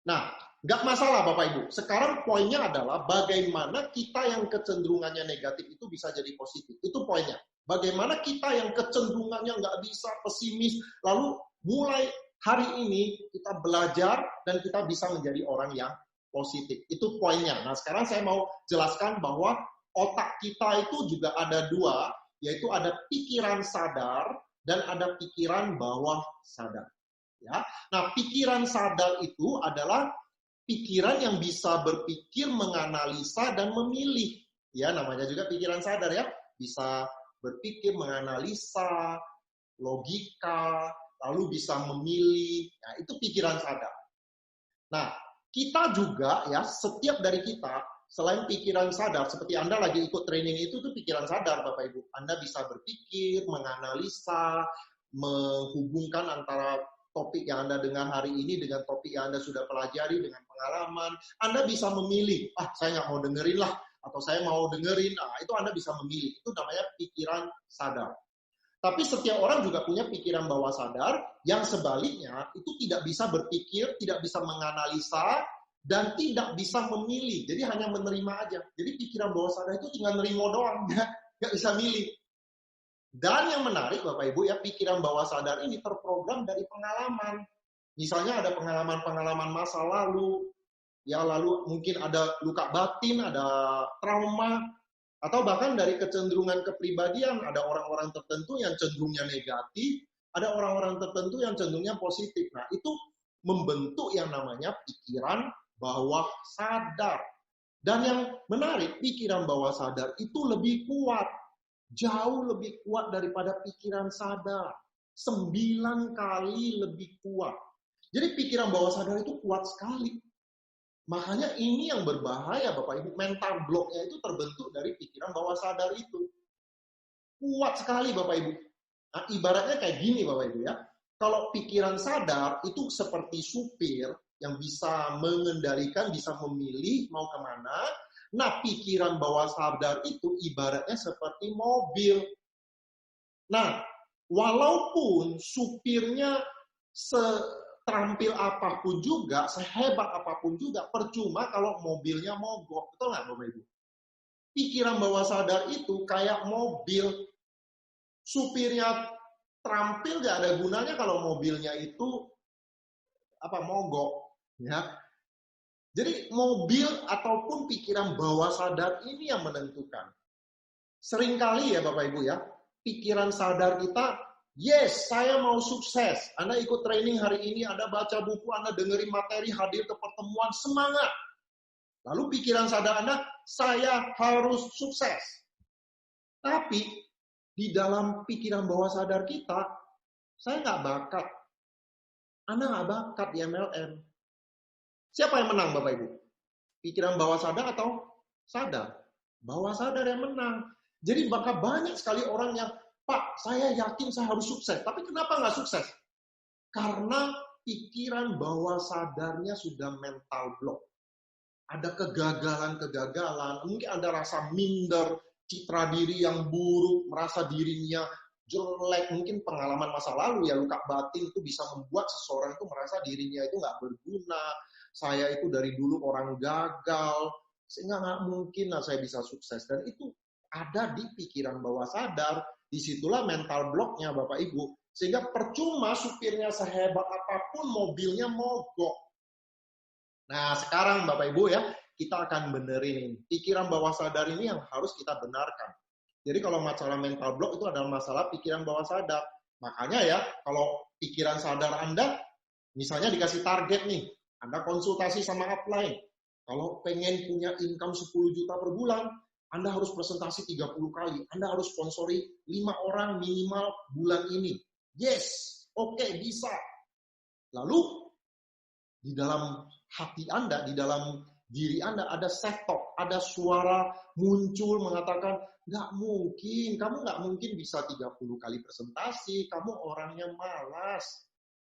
Nah, nggak masalah Bapak Ibu. Sekarang poinnya adalah bagaimana kita yang kecenderungannya negatif itu bisa jadi positif. Itu poinnya. Bagaimana kita yang kecenderungannya nggak bisa, pesimis, lalu mulai hari ini kita belajar dan kita bisa menjadi orang yang positif. Itu poinnya. Nah, sekarang saya mau jelaskan bahwa otak kita itu juga ada 2, yaitu ada pikiran sadar dan ada pikiran bawah sadar. Ya. Nah, pikiran sadar itu adalah pikiran yang bisa berpikir, menganalisa, dan memilih. Ya, namanya juga pikiran sadar ya. Bisa berpikir, menganalisa, logika, lalu bisa memilih. Nah, itu pikiran sadar. Nah, kita juga ya, setiap dari kita, selain pikiran sadar, seperti Anda lagi ikut training itu tuh pikiran sadar Bapak Ibu. Anda bisa berpikir, menganalisa, menghubungkan antara topik yang Anda dengar hari ini dengan topik yang Anda sudah pelajari, dengan pengalaman. Anda bisa memilih, saya nggak mau dengerin lah, atau saya mau dengerin, itu Anda bisa memilih. Itu namanya pikiran sadar. Tapi setiap orang juga punya pikiran bawah sadar yang sebaliknya itu tidak bisa berpikir, tidak bisa menganalisa, dan tidak bisa memilih. Jadi hanya menerima aja. Jadi pikiran bawah sadar itu tinggal nerima doang, nggak bisa milih. Dan yang menarik Bapak Ibu ya, pikiran bawah sadar ini terprogram dari pengalaman. Misalnya ada pengalaman-pengalaman masa lalu, ya lalu mungkin ada luka batin, ada trauma, atau bahkan dari kecenderungan kepribadian, ada orang-orang tertentu yang cenderungnya negatif, ada orang-orang tertentu yang cenderungnya positif. Nah, itu membentuk yang namanya pikiran bawah sadar. Dan yang menarik, pikiran bawah sadar itu lebih kuat, jauh lebih kuat daripada pikiran sadar. 9 kali lebih kuat. Jadi pikiran bawah sadar itu kuat sekali. Makanya ini yang berbahaya Bapak Ibu, mental block-nya itu terbentuk dari pikiran bawah sadar itu. Kuat sekali Bapak Ibu. Nah, ibaratnya kayak gini Bapak Ibu ya. Kalau pikiran sadar itu seperti supir yang bisa mengendalikan, bisa memilih mau kemana. Nah, pikiran bawah sadar itu ibaratnya seperti mobil. Nah, walaupun supirnya terampil apapun juga, sehebat apapun juga, percuma kalau mobilnya mogok. Betul nggak Bapak Ibu? Pikiran bawah sadar itu kayak mobil. Supirnya terampil nggak ada gunanya kalau mobilnya itu mogok. Ya. Jadi mobil ataupun pikiran bawah sadar ini yang menentukan. Seringkali ya Bapak Ibu ya, pikiran sadar kita, yes, saya mau sukses. Anda ikut training hari ini, Anda baca buku, Anda dengerin materi, hadir ke pertemuan, semangat. Lalu pikiran sadar Anda, saya harus sukses. Tapi di dalam pikiran bawah sadar kita, saya nggak bakat. Anda nggak bakat di MLM. Siapa yang menang Bapak Ibu? Pikiran bawah sadar atau sadar? Bawah sadar yang menang. Jadi maka banyak sekali orang yang, Pak, saya yakin saya harus sukses. Tapi kenapa nggak sukses? Karena pikiran bawah sadarnya sudah mental block. Ada kegagalan-kegagalan. Mungkin ada rasa minder, citra diri yang buruk, merasa dirinya jelek. Mungkin pengalaman masa lalu ya, luka batin itu bisa membuat seseorang itu merasa dirinya itu nggak berguna. Saya itu dari dulu orang gagal. Sehingga nggak mungkin lah saya bisa sukses. Dan itu ada di pikiran bawah sadar. Disitulah mental block-nya Bapak Ibu. Sehingga percuma supirnya sehebat apapun mobilnya mogok. Nah sekarang Bapak Ibu ya, kita akan benerin pikiran bawah sadar ini yang harus kita benarkan. Jadi kalau masalah mental block itu adalah masalah pikiran bawah sadar. Makanya ya, kalau pikiran sadar Anda, misalnya dikasih target nih, Anda konsultasi sama upline. Kalau pengen punya income 10 juta per bulan, Anda harus presentasi 30 kali. Anda harus sponsori 5 orang minimal bulan ini. Yes, oke, bisa. Lalu, di dalam hati Anda, di dalam diri Anda ada self-talk, ada suara muncul mengatakan, nggak mungkin, kamu nggak mungkin bisa 30 kali presentasi, kamu orangnya malas.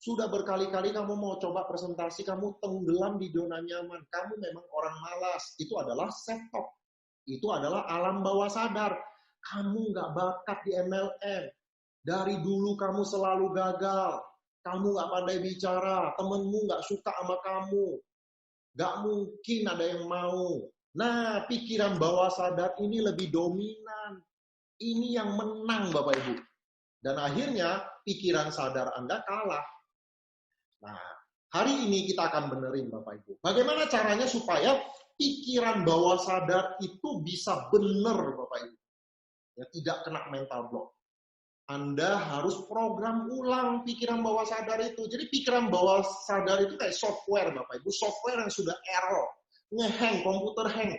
Sudah berkali-kali kamu mau coba presentasi, kamu tenggelam di zona nyaman, kamu memang orang malas. Itu adalah self-talk. Itu adalah alam bawah sadar. Kamu nggak bakat di MLM. Dari dulu kamu selalu gagal. Kamu nggak pandai bicara. Temenmu nggak suka sama kamu. Nggak mungkin ada yang mau. Nah, pikiran bawah sadar ini lebih dominan. Ini yang menang, Bapak Ibu. Dan akhirnya, pikiran sadar Anda kalah. Nah, hari ini kita akan benerin, Bapak Ibu. Bagaimana caranya supaya pikiran bawah sadar itu bisa benar, Bapak Ibu. Ya, tidak kena mental block. Anda harus program ulang pikiran bawah sadar itu. Jadi pikiran bawah sadar itu kayak software, Bapak Ibu. Software yang sudah error. Nge-hang, komputer hang.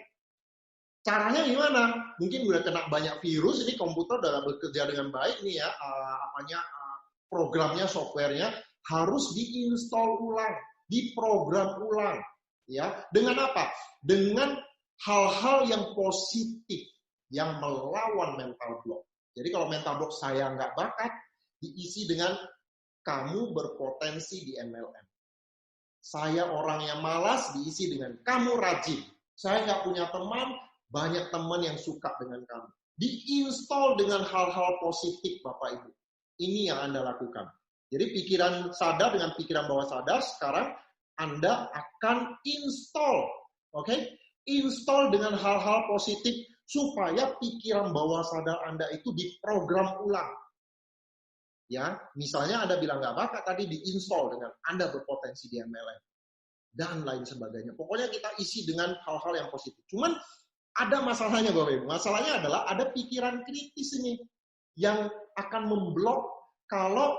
Caranya gimana? Mungkin udah kena banyak virus, ini komputer udah bekerja dengan baik nih ya, programnya, softwarenya harus diinstal ulang, diprogram ulang. Ya, dengan apa? Dengan hal-hal yang positif yang melawan mental block. Jadi kalau mental block saya nggak bakat, diisi dengan kamu berpotensi di MLM. Saya orang yang malas, diisi dengan kamu rajin. Saya nggak punya teman, banyak teman yang suka dengan kamu. Diinstal dengan hal-hal positif, Bapak Ibu. Ini yang Anda lakukan. Jadi pikiran sadar dengan pikiran bawah sadar, sekarang Anda akan install. Oke? Install dengan hal-hal positif supaya pikiran bawah sadar Anda itu diprogram ulang. Ya, misalnya Anda bilang nggak bakat, tadi diinstal dengan Anda berpotensi di MLM dan lain sebagainya. Pokoknya kita isi dengan hal-hal yang positif. Cuman ada masalahnya, Bapak Ibu. Masalahnya adalah ada pikiran kritis ini yang akan memblok kalau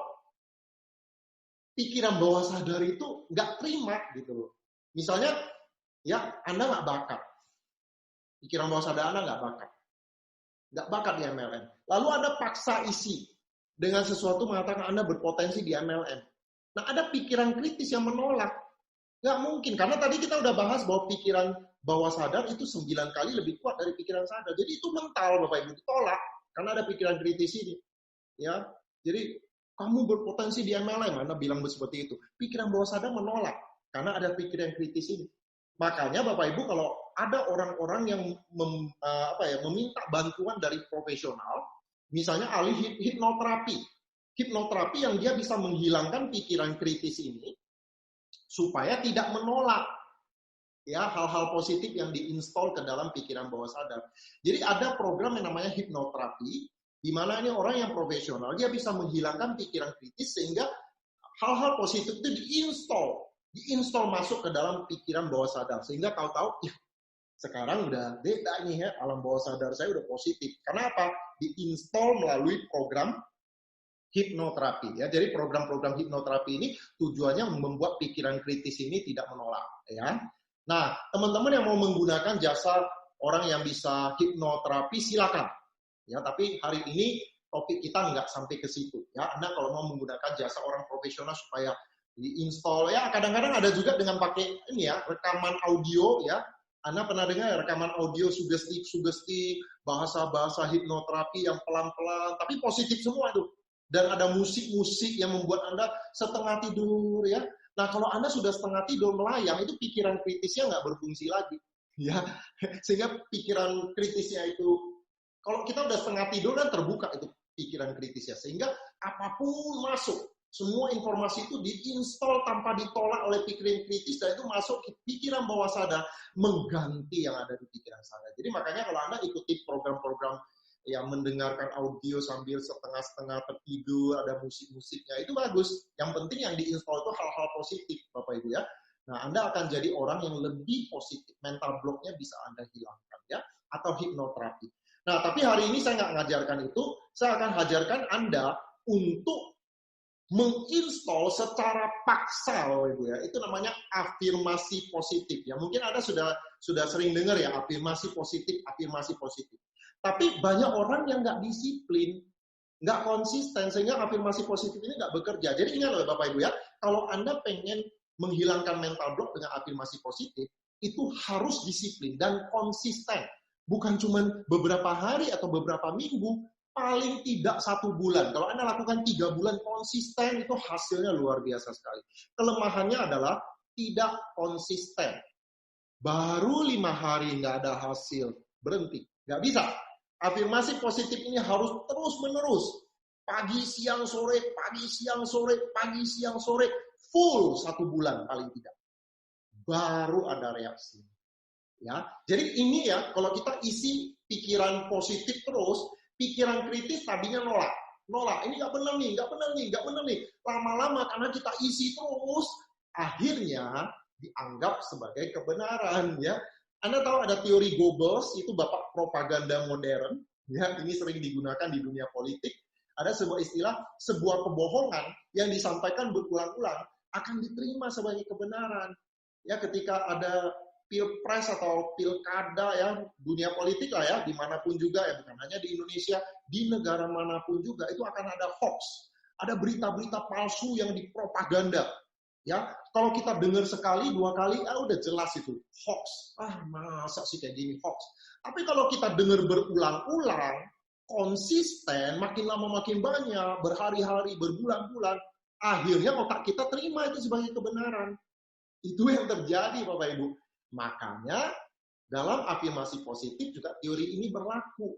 pikiran bawah sadar itu nggak terima gitu loh. Misalnya, ya Anda nggak bakat. Pikiran bawah sadar Anda nggak bakat di MLM. Lalu Anda paksa isi dengan sesuatu mengatakan Anda berpotensi di MLM. Nah, ada pikiran kritis yang menolak. Nggak mungkin, karena tadi kita udah bahas bahwa pikiran bawah sadar itu 9 kali lebih kuat dari pikiran sadar. Jadi itu mental, Bapak Ibu, ditolak. Karena ada pikiran kritis ini. Ya, jadi kamu berpotensi di MLM, Anda bilang seperti itu. Pikiran bawah sadar menolak, karena ada pikiran kritis ini. Makanya Bapak Ibu, kalau ada orang-orang yang meminta bantuan dari profesional, misalnya ahli hipnoterapi yang dia bisa menghilangkan pikiran kritis ini supaya tidak menolak ya hal-hal positif yang diinstal ke dalam pikiran bawah sadar. Jadi ada program yang namanya hipnoterapi, di mana ini orang yang profesional dia bisa menghilangkan pikiran kritis sehingga hal-hal positif itu diinstal masuk ke dalam pikiran bawah sadar sehingga tahu-tahu ya sekarang udah beda nih ya, alam bawah sadar saya udah positif. Karena apa? Diinstal melalui program hipnoterapi ya. Jadi program-program hipnoterapi ini tujuannya membuat pikiran kritis ini tidak menolak ya. Nah, teman-teman yang mau menggunakan jasa orang yang bisa hipnoterapi silakan. Ya, tapi hari ini topik kita nggak sampai ke situ ya. Anda kalau mau menggunakan jasa orang profesional supaya diinstal ya, kadang-kadang ada juga dengan pakai ini ya, rekaman audio ya. Anda pernah dengar rekaman audio sugesti, bahasa-bahasa hipnoterapi yang pelan-pelan, tapi positif semua itu. Dan ada musik-musik yang membuat Anda setengah tidur ya. Nah, kalau Anda sudah setengah tidur melayang, itu pikiran kritisnya nggak berfungsi lagi. Ya, sehingga pikiran kritisnya itu, kalau kita udah setengah tidur kan terbuka itu pikiran kritisnya. Sehingga apapun masuk, semua informasi itu diinstal tanpa ditolak oleh pikiran kritis dan itu masuk ke pikiran bawah sadar mengganti yang ada di pikiran sadar. Jadi makanya kalau Anda ikuti program-program yang mendengarkan audio sambil setengah-setengah tertidur, ada musik-musiknya, itu bagus. Yang penting yang diinstal itu hal-hal positif, Bapak Ibu ya. Nah, Anda akan jadi orang yang lebih positif. Mental block-nya bisa Anda hilangkan ya, atau hipnoterapi. Nah, tapi hari ini saya nggak ngajarkan itu, saya akan ajarkan Anda untuk menginstal secara paksa, Bapak Ibu ya. Itu namanya afirmasi positif ya. Mungkin Anda sudah sering dengar ya afirmasi positif. Tapi banyak orang yang nggak disiplin, nggak konsisten sehingga afirmasi positif ini nggak bekerja. Jadi ingat loh Bapak Ibu ya, kalau Anda pengen menghilangkan mental block dengan afirmasi positif, itu harus disiplin dan konsisten. Bukan cuma beberapa hari atau beberapa minggu, paling tidak 1 bulan. Kalau Anda lakukan 3 bulan konsisten, itu hasilnya luar biasa sekali. Kelemahannya adalah tidak konsisten. Baru 5 hari nggak ada hasil, berhenti. Nggak bisa. Afirmasi positif ini harus terus-menerus. Pagi, siang, sore, pagi, siang, sore, pagi, siang, sore. Full 1 bulan paling tidak. Baru ada reaksi. Ya, jadi ini ya, kalau kita isi pikiran positif terus, pikiran kritis tadinya nolak. Ini nggak benar nih. Lama-lama karena kita isi terus, akhirnya dianggap sebagai kebenaran ya. Anda tahu ada teori Goebbels, itu bapak propaganda modern, ya ini sering digunakan di dunia politik. Ada sebuah istilah, sebuah kebohongan yang disampaikan berulang-ulang akan diterima sebagai kebenaran. Ya ketika ada pilpres atau pilkada ya, dunia politik lah ya, dimanapun juga ya, bukan hanya di Indonesia, di negara manapun juga itu akan ada hoax, ada berita-berita palsu yang dipropaganda. Ya, kalau kita dengar sekali, 2 kali, udah jelas itu hoax. Masa sih kayak gini hoax. Tapi kalau kita dengar berulang-ulang, konsisten, makin lama makin banyak, berhari-hari, berbulan-bulan, akhirnya otak kita terima itu sebagai kebenaran. Itu yang terjadi, Bapak Ibu. Makanya dalam afirmasi positif juga teori ini berlaku.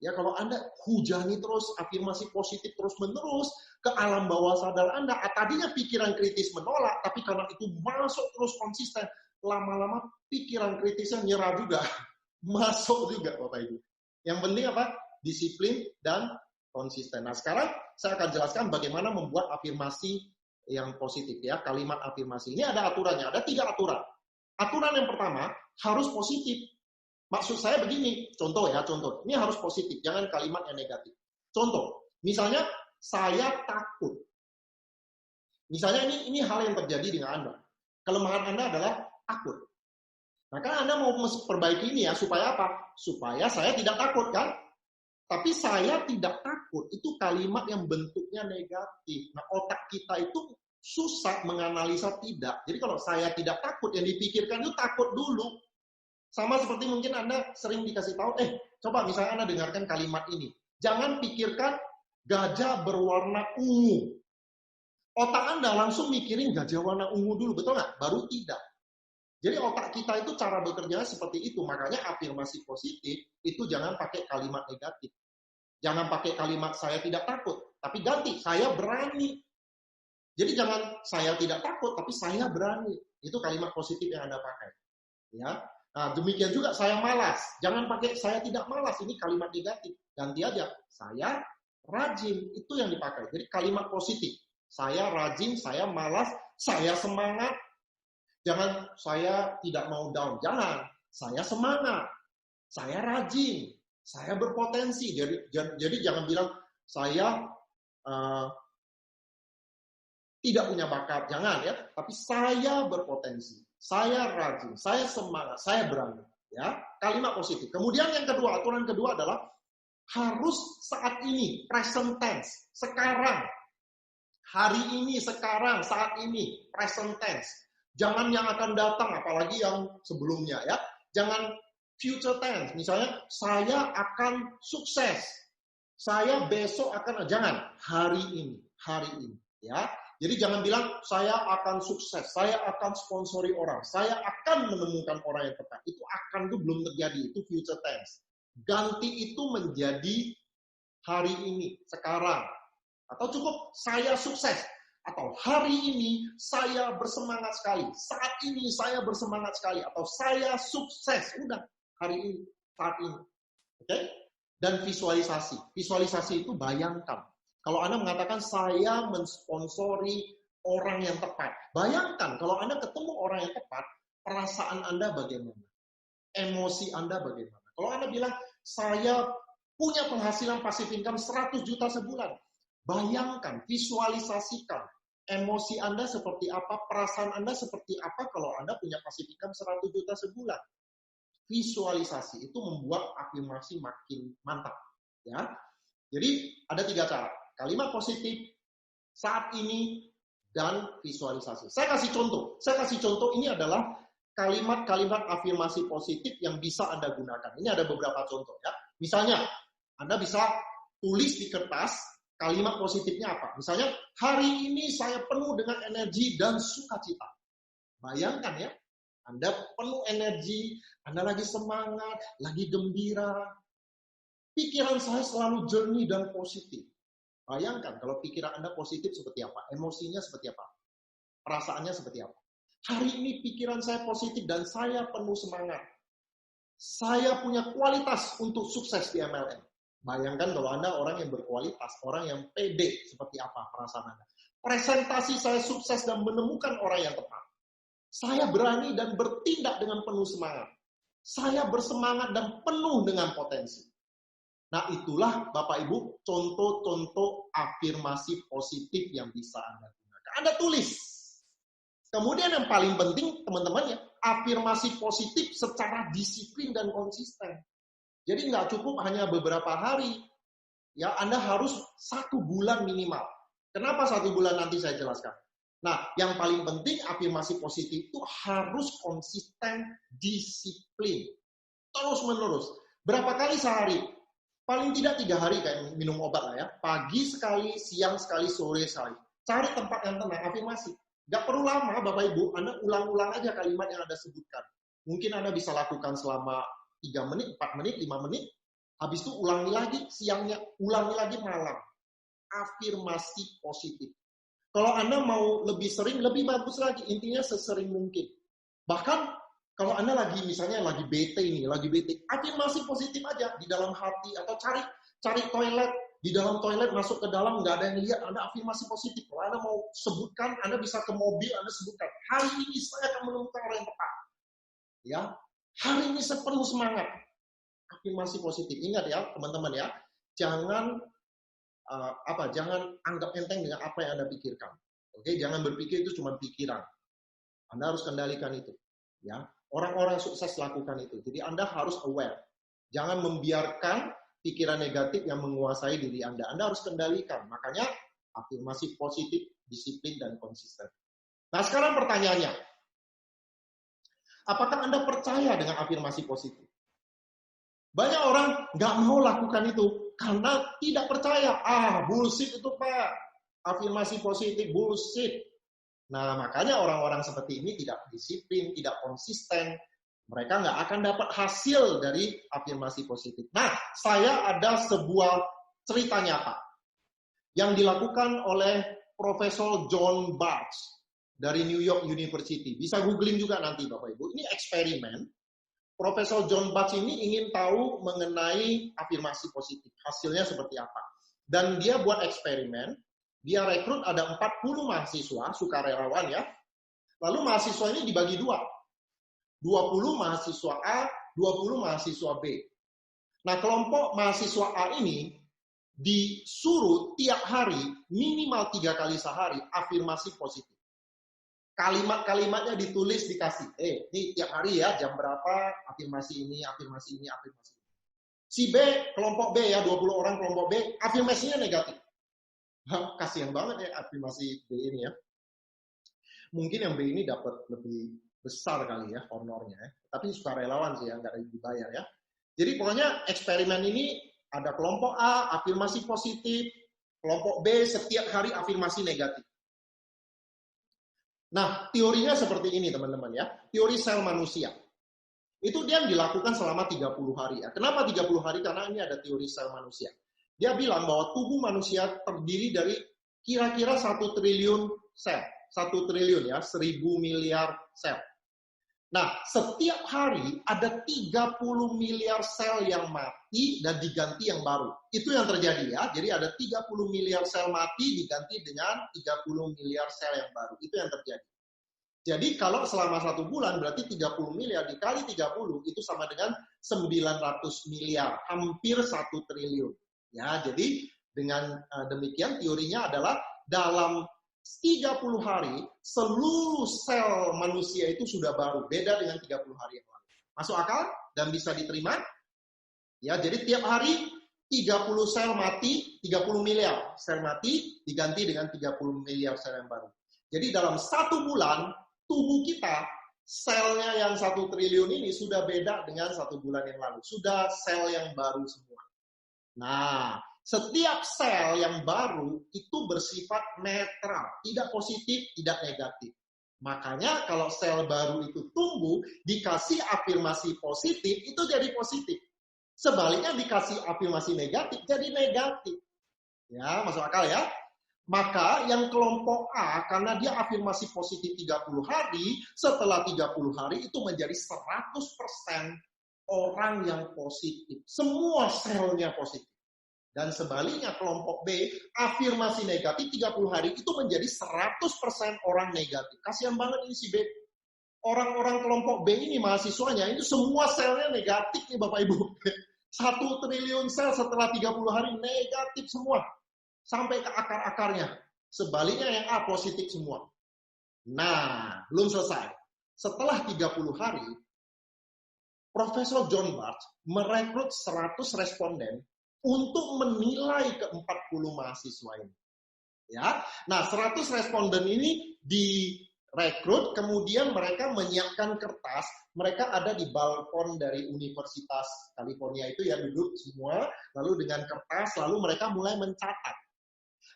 Ya, kalau Anda hujani terus afirmasi positif terus-menerus ke alam bawah sadar Anda, tadinya pikiran kritis menolak, tapi karena itu masuk terus konsisten, lama-lama pikiran kritisnya nyerah juga. Masuk juga, Bapak Ibu. Yang penting apa? Disiplin dan konsisten. Nah, sekarang saya akan jelaskan bagaimana membuat afirmasi yang positif, ya, kalimat afirmasi. Ini ada aturannya, ada 3 aturan. Aturan yang pertama, harus positif. Maksud saya begini, contoh. Ini harus positif, jangan kalimat yang negatif. Contoh, misalnya saya takut. Misalnya ini hal yang terjadi dengan Anda. Kelemahan Anda adalah takut. Maka Anda mau perbaiki ini ya, supaya apa? Supaya saya tidak takut, kan? Tapi saya tidak takut, itu kalimat yang bentuknya negatif. Nah, otak kita itu susah menganalisa tidak. Jadi kalau saya tidak takut, yang dipikirkan itu takut dulu. Sama seperti mungkin Anda sering dikasih tahu, coba misalnya Anda dengarkan kalimat ini. Jangan pikirkan gajah berwarna ungu. Otak Anda langsung mikirin gajah warna ungu dulu, betul nggak? Baru tidak. Jadi otak kita itu cara bekerjanya seperti itu. Makanya afirmasi positif itu jangan pakai kalimat negatif. Jangan pakai kalimat saya tidak takut, tapi ganti, saya berani. Jadi jangan saya tidak takut, tapi saya berani. Itu kalimat positif yang Anda pakai. Ya. Nah, demikian juga saya malas. Jangan pakai saya tidak malas, ini kalimat negatif. Ganti aja, saya rajin. Itu yang dipakai. Jadi kalimat positif. Saya rajin, saya malas, saya semangat. Jangan saya tidak mau down. Jangan, saya semangat. Saya rajin. Saya berpotensi. Jadi jangan bilang saya tidak punya bakat. Jangan ya. Tapi saya berpotensi. Saya rajin, saya semangat, saya berani. Ya, kalimat positif. Kemudian yang kedua, aturan kedua adalah harus saat ini, present tense, sekarang. Hari ini, sekarang, saat ini, present tense. Jangan yang akan datang, apalagi yang sebelumnya ya. Jangan future tense. Misalnya, saya akan sukses. Saya besok akan, jangan. Hari ini, ya. Jadi jangan bilang, saya akan sukses, saya akan sponsori orang, saya akan menemukan orang yang tepat. Itu akan, itu belum terjadi, itu future tense. Ganti itu menjadi hari ini, sekarang. Atau cukup, saya sukses. Atau hari ini, saya bersemangat sekali. Saat ini, saya bersemangat sekali. Atau saya sukses. Udah, hari ini, saat ini. Oke? Dan visualisasi. Visualisasi itu bayangkan. Kalau Anda mengatakan saya mensponsori orang yang tepat. Bayangkan kalau Anda ketemu orang yang tepat, perasaan Anda bagaimana? Emosi Anda bagaimana? Kalau Anda bilang saya punya penghasilan passive income 100 juta sebulan. Bayangkan, visualisasikan emosi Anda seperti apa, perasaan Anda seperti apa kalau Anda punya passive income 100 juta sebulan. Visualisasi itu membuat afirmasi makin mantap, ya. Jadi ada 3 cara. Kalimat positif, saat ini, dan visualisasi. Saya kasih contoh. Ini adalah kalimat-kalimat afirmasi positif yang bisa Anda gunakan. Ini ada beberapa contoh ya. Misalnya, Anda bisa tulis di kertas kalimat positifnya apa. Misalnya, hari ini saya penuh dengan energi dan sukacita. Bayangkan ya, Anda penuh energi, Anda lagi semangat, lagi gembira. Pikiran saya selalu jernih dan positif. Bayangkan kalau pikiran Anda positif seperti apa, emosinya seperti apa, perasaannya seperti apa. Hari ini pikiran saya positif dan saya penuh semangat. Saya punya kualitas untuk sukses di MLM. Bayangkan kalau Anda orang yang berkualitas, orang yang pede, seperti apa perasaan Anda. Presentasi saya sukses dan menemukan orang yang tepat. Saya berani dan bertindak dengan penuh semangat. Saya bersemangat dan penuh dengan potensi. Nah, itulah Bapak Ibu contoh-contoh afirmasi positif yang bisa Anda gunakan. Anda tulis. Kemudian yang paling penting teman-teman ya, afirmasi positif secara disiplin dan konsisten. Jadi nggak cukup hanya beberapa hari. Ya, Anda harus 1 bulan minimal. Kenapa 1 bulan nanti saya jelaskan. Nah, yang paling penting afirmasi positif itu harus konsisten, disiplin, terus-menerus. Berapa kali sehari? Paling tidak 3 hari kayak minum obat lah ya. Pagi sekali, siang sekali, sore sekali. Cari tempat yang tenang, afirmasi. Gak perlu lama Bapak Ibu, Anda ulang-ulang aja kalimat yang Anda sebutkan. Mungkin Anda bisa lakukan selama 3 menit, 4 menit, 5 menit. Habis itu ulangi lagi siangnya, ulangi lagi malam. Afirmasi positif. Kalau Anda mau lebih sering, lebih bagus lagi. Intinya sesering mungkin. Bahkan kalau Anda misalnya lagi bete, afirmasi positif aja di dalam hati, atau cari toilet, di dalam toilet masuk ke dalam, nggak ada yang lihat, Anda afirmasi positif. Kalau Anda mau sebutkan, Anda bisa ke mobil, Anda sebutkan, hari ini saya akan menemukan orang yang tepat. Ya, hari ini saya penuh semangat. Afirmasi positif. Ingat ya, teman-teman ya, jangan anggap enteng dengan apa yang Anda pikirkan. Oke, jangan berpikir itu cuma pikiran. Anda harus kendalikan itu. Ya, orang-orang sukses lakukan itu. Jadi Anda harus aware. Jangan membiarkan pikiran negatif yang menguasai diri Anda. Anda harus kendalikan. Makanya afirmasi positif, disiplin, dan konsisten. Nah, sekarang pertanyaannya. Apakah Anda percaya dengan afirmasi positif? Banyak orang nggak mau lakukan itu karena tidak percaya. Bullshit itu Pak. Afirmasi positif, bullshit. Nah, makanya orang-orang seperti ini tidak disiplin, tidak konsisten. Mereka nggak akan dapat hasil dari afirmasi positif. Nah, saya ada sebuah cerita nyata yang dilakukan oleh Profesor John Bartz dari New York University. Bisa googling juga nanti Bapak Ibu. Ini eksperimen. Profesor John Bartz ini ingin tahu mengenai afirmasi positif. Hasilnya seperti apa. Dan dia buat eksperimen. Dia rekrut ada 40 mahasiswa, sukarelawan ya. Lalu mahasiswa ini dibagi 2. 20 mahasiswa A, 20 mahasiswa B. Nah, kelompok mahasiswa A ini disuruh tiap hari, minimal 3 kali sehari, afirmasi positif. Kalimat-kalimatnya ditulis, dikasih. Ini tiap hari ya, jam berapa, afirmasi ini, afirmasi ini, afirmasi ini. Si B, kelompok B ya, 20 orang kelompok B, afirmasinya negatif. Kasihan banget ya afirmasi B ini ya. Mungkin yang B ini dapat lebih besar kali ya honornya ya. Tapi sukarelawan sih ya, nggak dibayar ya. Jadi pokoknya eksperimen ini ada kelompok A, afirmasi positif, kelompok B setiap hari afirmasi negatif. Nah, teorinya seperti ini teman-teman ya. Teori sel manusia. Itu dia dilakukan selama 30 hari ya. Kenapa 30 hari? Karena ini ada teori sel manusia. Dia bilang bahwa tubuh manusia terdiri dari kira-kira 1 triliun sel. 1 triliun ya, 1000 miliar sel. Nah, setiap hari ada 30 miliar sel yang mati dan diganti yang baru. Itu yang terjadi ya. Jadi ada 30 miliar sel mati diganti dengan 30 miliar sel yang baru. Itu yang terjadi. Jadi kalau selama 1 bulan berarti 30 miliar dikali 30 itu sama dengan 900 miliar. Hampir 1 triliun. Ya, jadi dengan demikian teorinya adalah dalam 30 hari, seluruh sel manusia itu sudah baru. Beda dengan 30 hari yang lalu. Masuk akal dan bisa diterima? Ya, jadi tiap hari 30 sel mati, 30 miliar sel mati, diganti dengan 30 miliar sel yang baru. Jadi dalam 1 bulan, tubuh kita, selnya yang 1 triliun ini sudah beda dengan 1 bulan yang lalu. Sudah sel yang baru semua. Nah, setiap sel yang baru itu bersifat netral, tidak positif, tidak negatif. Makanya kalau sel baru itu tumbuh, dikasih afirmasi positif, itu jadi positif. Sebaliknya dikasih afirmasi negatif, jadi negatif. Ya, masuk akal ya? Maka yang kelompok A, karena dia afirmasi positif 30 hari, setelah 30 hari itu menjadi 100% orang yang positif. Semua selnya positif. Dan sebaliknya kelompok B, afirmasi negatif 30 hari itu menjadi 100% orang negatif. Kasihan banget ini si B. Orang-orang kelompok B ini mahasiswanya, itu semua selnya negatif nih Bapak Ibu. 1 triliun sel setelah 30 hari negatif semua. Sampai ke akar-akarnya. Sebaliknya yang A positif semua. Nah, belum selesai. Setelah 30 hari, Profesor John Bartz merekrut 100 responden untuk menilai ke 40 mahasiswa ini. Ya. Nah, 100 responden ini direkrut, kemudian mereka menyiapkan kertas, mereka ada di balkon dari Universitas California itu ya, duduk semua, lalu dengan kertas, lalu mereka mulai mencatat.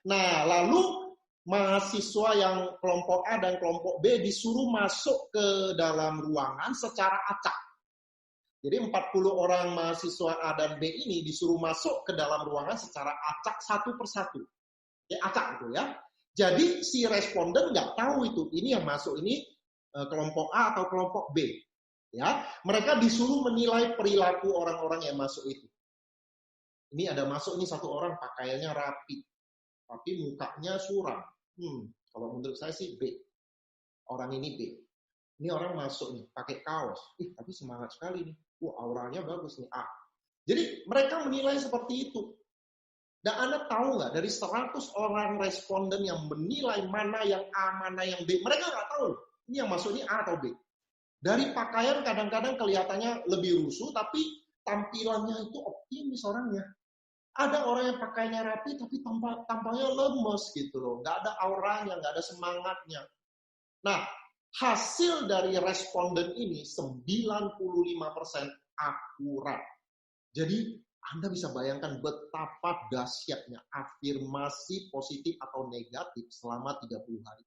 Nah, lalu mahasiswa yang kelompok A dan kelompok B disuruh masuk ke dalam ruangan secara acak. Jadi 40 orang mahasiswa A dan B ini disuruh masuk ke dalam ruangan secara acak satu persatu. Ya, acak gitu ya. Jadi si responden nggak tahu itu, ini yang masuk ini kelompok A atau kelompok B. Ya, mereka disuruh menilai perilaku orang-orang yang masuk itu. Ini ada masuk ini satu orang pakaiannya rapi, tapi mukanya suram. Kalau menurut saya sih B. Orang ini B. Ini orang masuk nih, pakai kaos. Tapi semangat sekali nih. Auranya bagus nih, A. Jadi mereka menilai seperti itu. Dan Anda tahu nggak, dari 100 orang responden yang menilai mana yang A, mana yang B, mereka nggak tahu. Ini yang masuk ini A atau B. Dari pakaian kadang-kadang kelihatannya lebih rusuh, tapi tampilannya itu optimis orangnya. Ada orang yang pakaiannya rapi, tapi tampangnya lemes gitu loh. Nggak ada auranya, nggak ada semangatnya. Nah, hasil dari responden ini 95% akurat. Jadi, Anda bisa bayangkan betapa dahsyatnya afirmasi positif atau negatif selama 30 hari.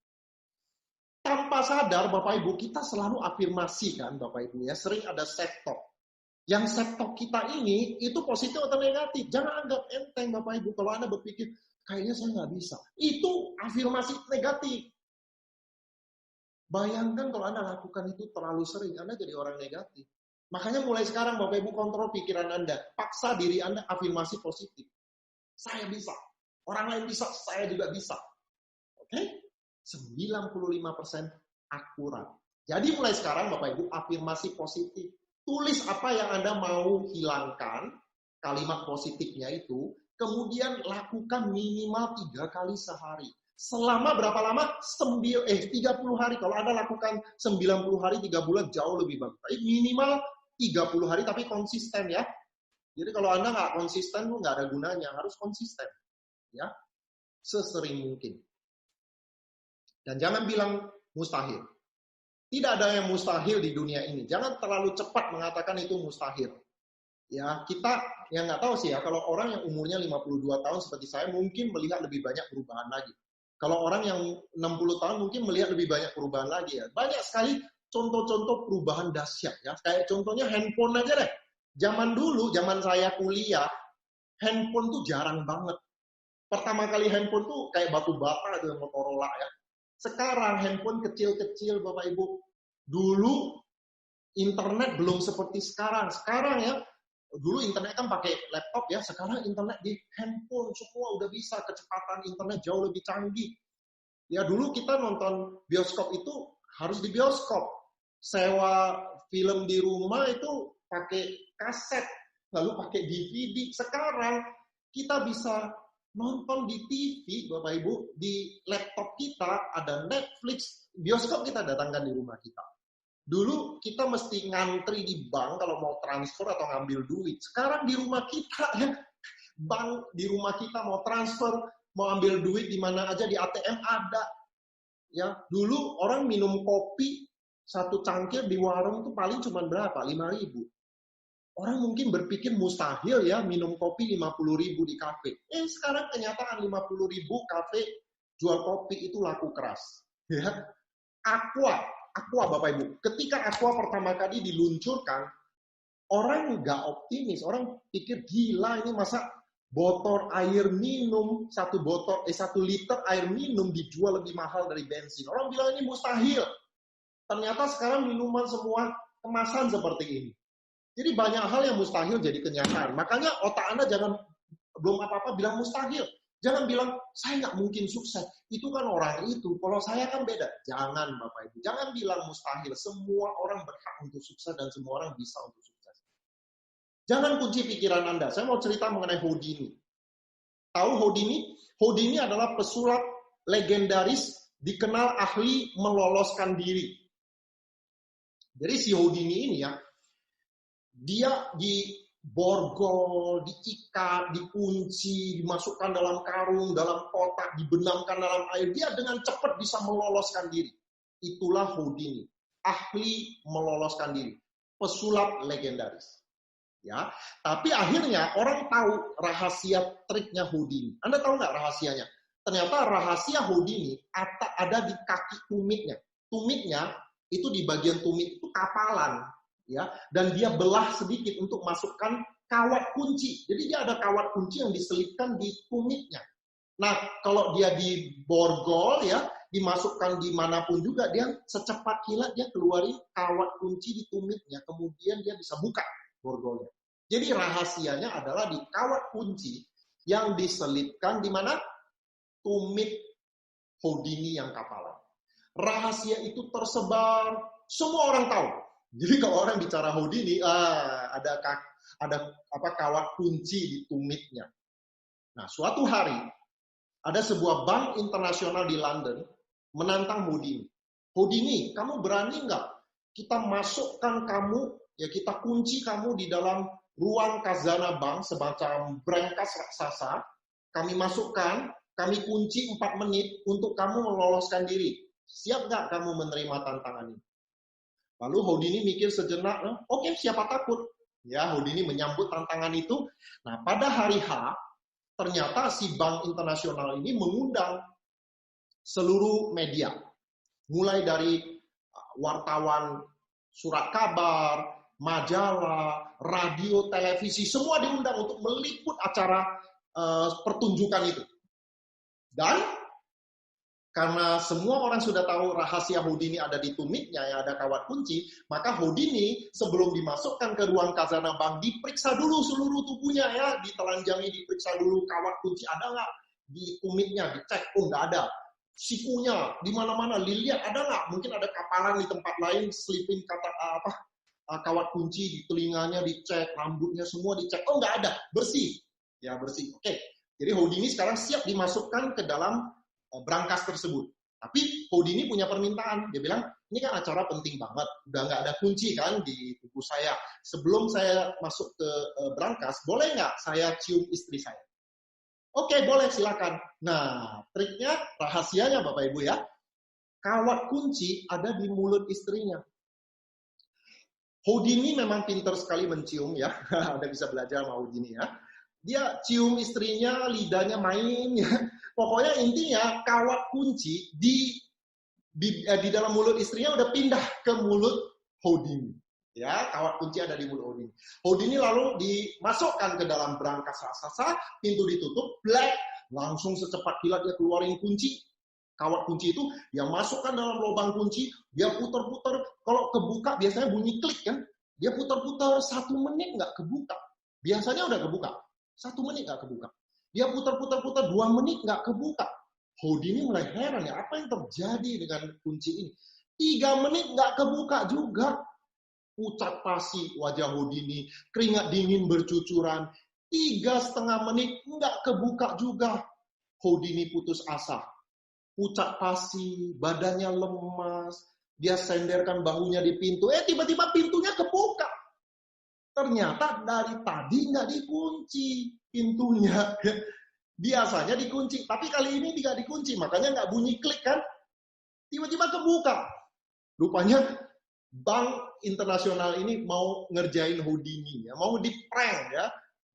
Tanpa sadar, Bapak Ibu, kita selalu afirmasi kan, Bapak Ibu ya. Sering ada self-talk. Yang self-talk kita ini, itu positif atau negatif. Jangan anggap enteng, Bapak Ibu. Kalau Anda berpikir, kayaknya saya nggak bisa. Itu afirmasi negatif. Bayangkan kalau Anda lakukan itu terlalu sering, Anda jadi orang negatif. Makanya mulai sekarang Bapak Ibu kontrol pikiran Anda. Paksa diri Anda afirmasi positif. Saya bisa. Orang lain bisa, saya juga bisa. Oke? 95% akurat. Jadi mulai sekarang Bapak Ibu afirmasi positif. Tulis apa yang Anda mau hilangkan, kalimat positifnya itu, kemudian lakukan minimal 3 kali sehari. Selama berapa lama? 30 hari. Kalau Anda lakukan 90 hari, 3 bulan, jauh lebih bagus. Tapi minimal 30 hari, tapi konsisten ya. Jadi kalau Anda nggak konsisten, nggak ada gunanya. Harus konsisten. Ya, sesering mungkin. Dan jangan bilang mustahil. Tidak ada yang mustahil di dunia ini. Jangan terlalu cepat mengatakan itu mustahil. Ya, kita yang nggak tahu sih ya, kalau orang yang umurnya 52 tahun seperti saya, mungkin melihat lebih banyak perubahan lagi. Kalau orang yang 60 tahun mungkin melihat lebih banyak perubahan lagi ya. Banyak sekali contoh-contoh perubahan dahsyat ya. Kayak contohnya handphone aja deh. Zaman dulu, zaman saya kuliah, handphone tuh jarang banget. Pertama kali handphone tuh kayak batu bata itu Motorola ya. Sekarang handphone kecil-kecil Bapak Ibu. Dulu internet belum seperti sekarang. Sekarang ya, dulu internet kan pakai laptop ya, sekarang internet di handphone semua udah bisa, kecepatan internet jauh lebih canggih. Ya dulu kita nonton bioskop itu harus di bioskop. Sewa film di rumah itu pakai kaset, lalu pakai DVD. Sekarang kita bisa nonton di TV, Bapak Ibu, di laptop kita ada Netflix, bioskop kita datangkan di rumah kita. Dulu kita mesti ngantri di bank kalau mau transfer atau ngambil duit. Sekarang di rumah kita ya, bank di rumah kita mau transfer, mau ambil duit di mana aja di ATM ada. Ya, dulu orang minum kopi satu cangkir di warung itu paling cuma berapa? 5.000. Orang mungkin berpikir mustahil ya minum kopi 50.000 di kafe. Sekarang kenyataan 50.000 kafe jual kopi itu laku keras. Ya. Aqua Bapak Ibu. Ketika Aqua pertama kali diluncurkan, orang nggak optimis. Orang pikir gila ini masa botol air minum, 1 liter air minum dijual lebih mahal dari bensin. Orang bilang ini mustahil. Ternyata sekarang minuman semua kemasan seperti ini. Jadi banyak hal yang mustahil jadi kenyataan. Makanya otak Anda jangan belum apa-apa bilang mustahil. Jangan bilang, saya nggak mungkin sukses. Itu kan orang itu. Kalau saya kan beda. Jangan Bapak Ibu. Jangan bilang mustahil. Semua orang berhak untuk sukses dan semua orang bisa untuk sukses. Jangan kunci pikiran Anda. Saya mau cerita mengenai Houdini. Tahu Houdini? Houdini adalah pesulap legendaris dikenal ahli meloloskan diri. Jadi si Houdini ini ya, dia diborgol, diikat, dikunci, dimasukkan dalam karung, dalam kotak, dibenamkan dalam air. Dia dengan cepat bisa meloloskan diri. Itulah Houdini, ahli meloloskan diri, pesulap legendaris. Ya, tapi akhirnya orang tahu rahasia triknya Houdini. Anda tahu nggak rahasianya? Ternyata rahasia Houdini ada di kaki tumitnya. Tumitnya itu di bagian tumit itu kapalan. Ya, dan dia belah sedikit untuk masukkan kawat kunci. Jadi dia ada kawat kunci yang diselipkan di tumitnya. Nah, kalau dia diborgol ya, dimasukkan dimanapun juga, dia secepat kilat dia keluarin kawat kunci di tumitnya, kemudian dia bisa buka borgolnya. Jadi rahasianya adalah di kawat kunci yang diselipkan di mana? Tumit Houdini yang kapalan. Rahasia itu tersebar, semua orang tahu. Jadi kalau orang bicara Houdini, ada kawat kunci di tumitnya. Nah, suatu hari ada sebuah bank internasional di London menantang Houdini. Houdini, kamu berani nggak? Kita masukkan kamu, ya kita kunci kamu di dalam ruang khazanah bank, semacam brankas raksasa. Kami masukkan, kami kunci 4 menit untuk kamu meloloskan diri. Siap nggak kamu menerima tantangan ini? Lalu Houdini mikir sejenak, oke, siapa takut? Ya, Houdini menyambut tantangan itu. Nah, pada hari H, ternyata si bank internasional ini mengundang seluruh media. Mulai dari wartawan surat kabar, majalah, radio, televisi, semua diundang untuk meliput acara pertunjukan itu. Dan karena semua orang sudah tahu rahasia Houdini ada di tumitnya, yang ada kawat kunci, maka Houdini sebelum dimasukkan ke ruang khazanah bank, diperiksa dulu seluruh tubuhnya ya, ditelanjangi, diperiksa dulu kawat kunci ada nggak di tumitnya, dicek, oh nggak ada. Sikunya di mana-mana, dilihat ada nggak? Mungkin ada kapalan di tempat lain, selipin kawat kunci di telinganya, dicek, rambutnya semua dicek, oh nggak ada, bersih, ya bersih. Oke, jadi Houdini sekarang siap dimasukkan ke dalam brankas tersebut. Tapi Houdini punya permintaan. Dia bilang, ini kan acara penting banget. Udah nggak ada kunci kan di tubuh saya. Sebelum saya masuk ke brankas, boleh nggak saya cium istri saya? Oke, boleh, silakan. Nah, triknya, rahasianya Bapak Ibu ya. Kawat kunci ada di mulut istrinya. Houdini memang pintar sekali mencium ya. Anda bisa belajar sama Houdini ya. Dia cium istrinya, lidahnya main ya. Pokoknya intinya kawat kunci di dalam mulut istrinya udah pindah ke mulut Houdini. Ya, kawat kunci ada di mulut Houdini. Houdini lalu dimasukkan ke dalam brankas raksasa, pintu ditutup, black, langsung secepat kilat dia keluarin kunci. Kawat kunci itu yang masukkan dalam lubang kunci, dia putar-putar. Kalau kebuka biasanya bunyi klik kan. Dia putar-putar 1 menit nggak kebuka. Biasanya udah kebuka. 1 menit nggak kebuka. Dia putar-putar 2 menit nggak kebuka. Houdini mulai heran ya, apa yang terjadi dengan kunci ini? 3 menit nggak kebuka juga. Pucat pasi wajah Houdini, keringat dingin bercucuran. 3,5 menit nggak kebuka juga. Houdini putus asa. Pucat pasi, badannya lemas. Dia senderkan bahunya di pintu. Tiba-tiba pintunya kebuka. Ternyata dari tadi nggak dikunci pintunya. Biasanya dikunci, tapi kali ini tidak dikunci, makanya nggak bunyi klik kan. Tiba-tiba kebuka. Rupanya bank internasional ini mau ngerjain Houdini, ya, mau di-prank ya.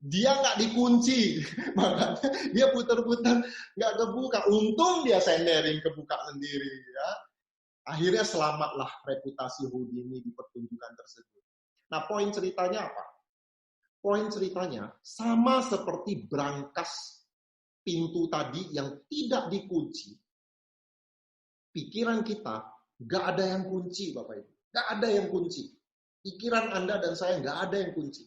Dia nggak dikunci, makanya dia putar-putar nggak kebuka. Untung dia senderin kebuka sendiri ya. Akhirnya selamatlah reputasi Houdini di pertunjukan tersebut. Nah, poin ceritanya apa? Poin ceritanya sama seperti brankas pintu tadi yang tidak dikunci. Pikiran kita nggak ada yang kunci, Bapak Ibu. Nggak ada yang kunci. Pikiran Anda dan saya nggak ada yang kunci.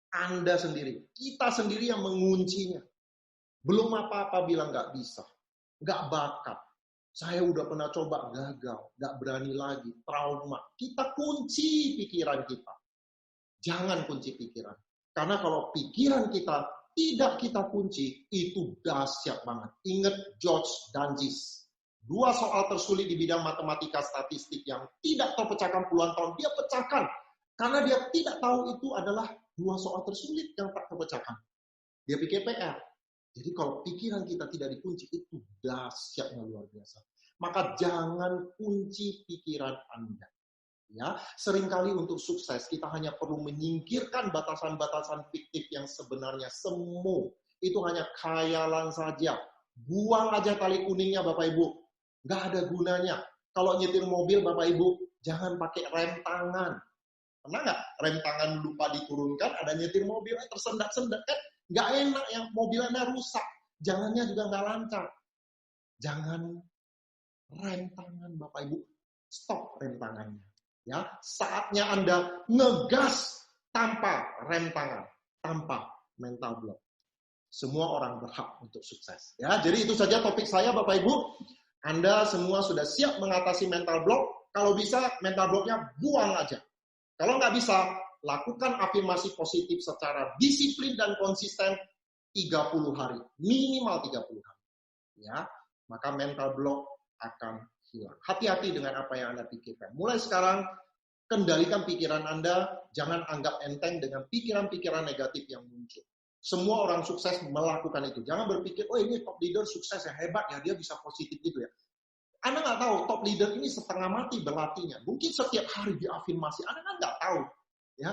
Anda sendiri, kita sendiri yang menguncinya. Belum apa-apa bilang nggak bisa, nggak bakat. Saya udah pernah coba gagal, nggak berani lagi, trauma. Kita kunci pikiran kita. Jangan kunci pikiran. Karena kalau pikiran kita tidak kita kunci, itu dahsyat banget. Ingat George Danjis. 2 soal tersulit di bidang matematika statistik yang tidak terpecahkan puluhan tahun, dia pecahkan. Karena dia tidak tahu itu adalah 2 soal tersulit yang tak terpecahkan. Dia pikir PR. Jadi kalau pikiran kita tidak dikunci, itu dahsyatnya luar biasa. Maka jangan kunci pikiran Anda. Ya, seringkali untuk sukses kita hanya perlu menyingkirkan batasan-batasan fiktif yang sebenarnya semu. Itu hanya khayalan saja. Buang aja tali kuningnya Bapak Ibu. Nggak ada gunanya. Kalau nyetir mobil Bapak Ibu, jangan pakai rem tangan. Pernah nggak rem tangan lupa diturunkan, ada nyetir mobil, tersendat-sendat kan? Nggak enak, yang mobilnya rusak. Jalannya juga nggak lancar. Jangan rem tangan Bapak Ibu. Stop rem tangannya. Ya, saatnya Anda ngegas tanpa rem tangan, tanpa mental block. Semua orang berhak untuk sukses. Ya, jadi itu saja topik saya Bapak Ibu. Anda semua sudah siap mengatasi mental block. Kalau bisa mental blocknya buang aja. Kalau nggak bisa, lakukan afirmasi positif secara disiplin dan konsisten 30 hari. Minimal 30 hari. Ya, maka mental block akan hilang. Hati-hati dengan apa yang Anda pikirkan. Mulai sekarang, kendalikan pikiran Anda. Jangan anggap enteng dengan pikiran-pikiran negatif yang muncul. Semua orang sukses melakukan itu. Jangan berpikir, oh ini top leader sukses ya, hebat ya, dia bisa positif gitu ya. Anda nggak tahu, top leader ini setengah mati berlatihnya. Mungkin setiap hari diafirmasi, Anda kan nggak tahu. Ya,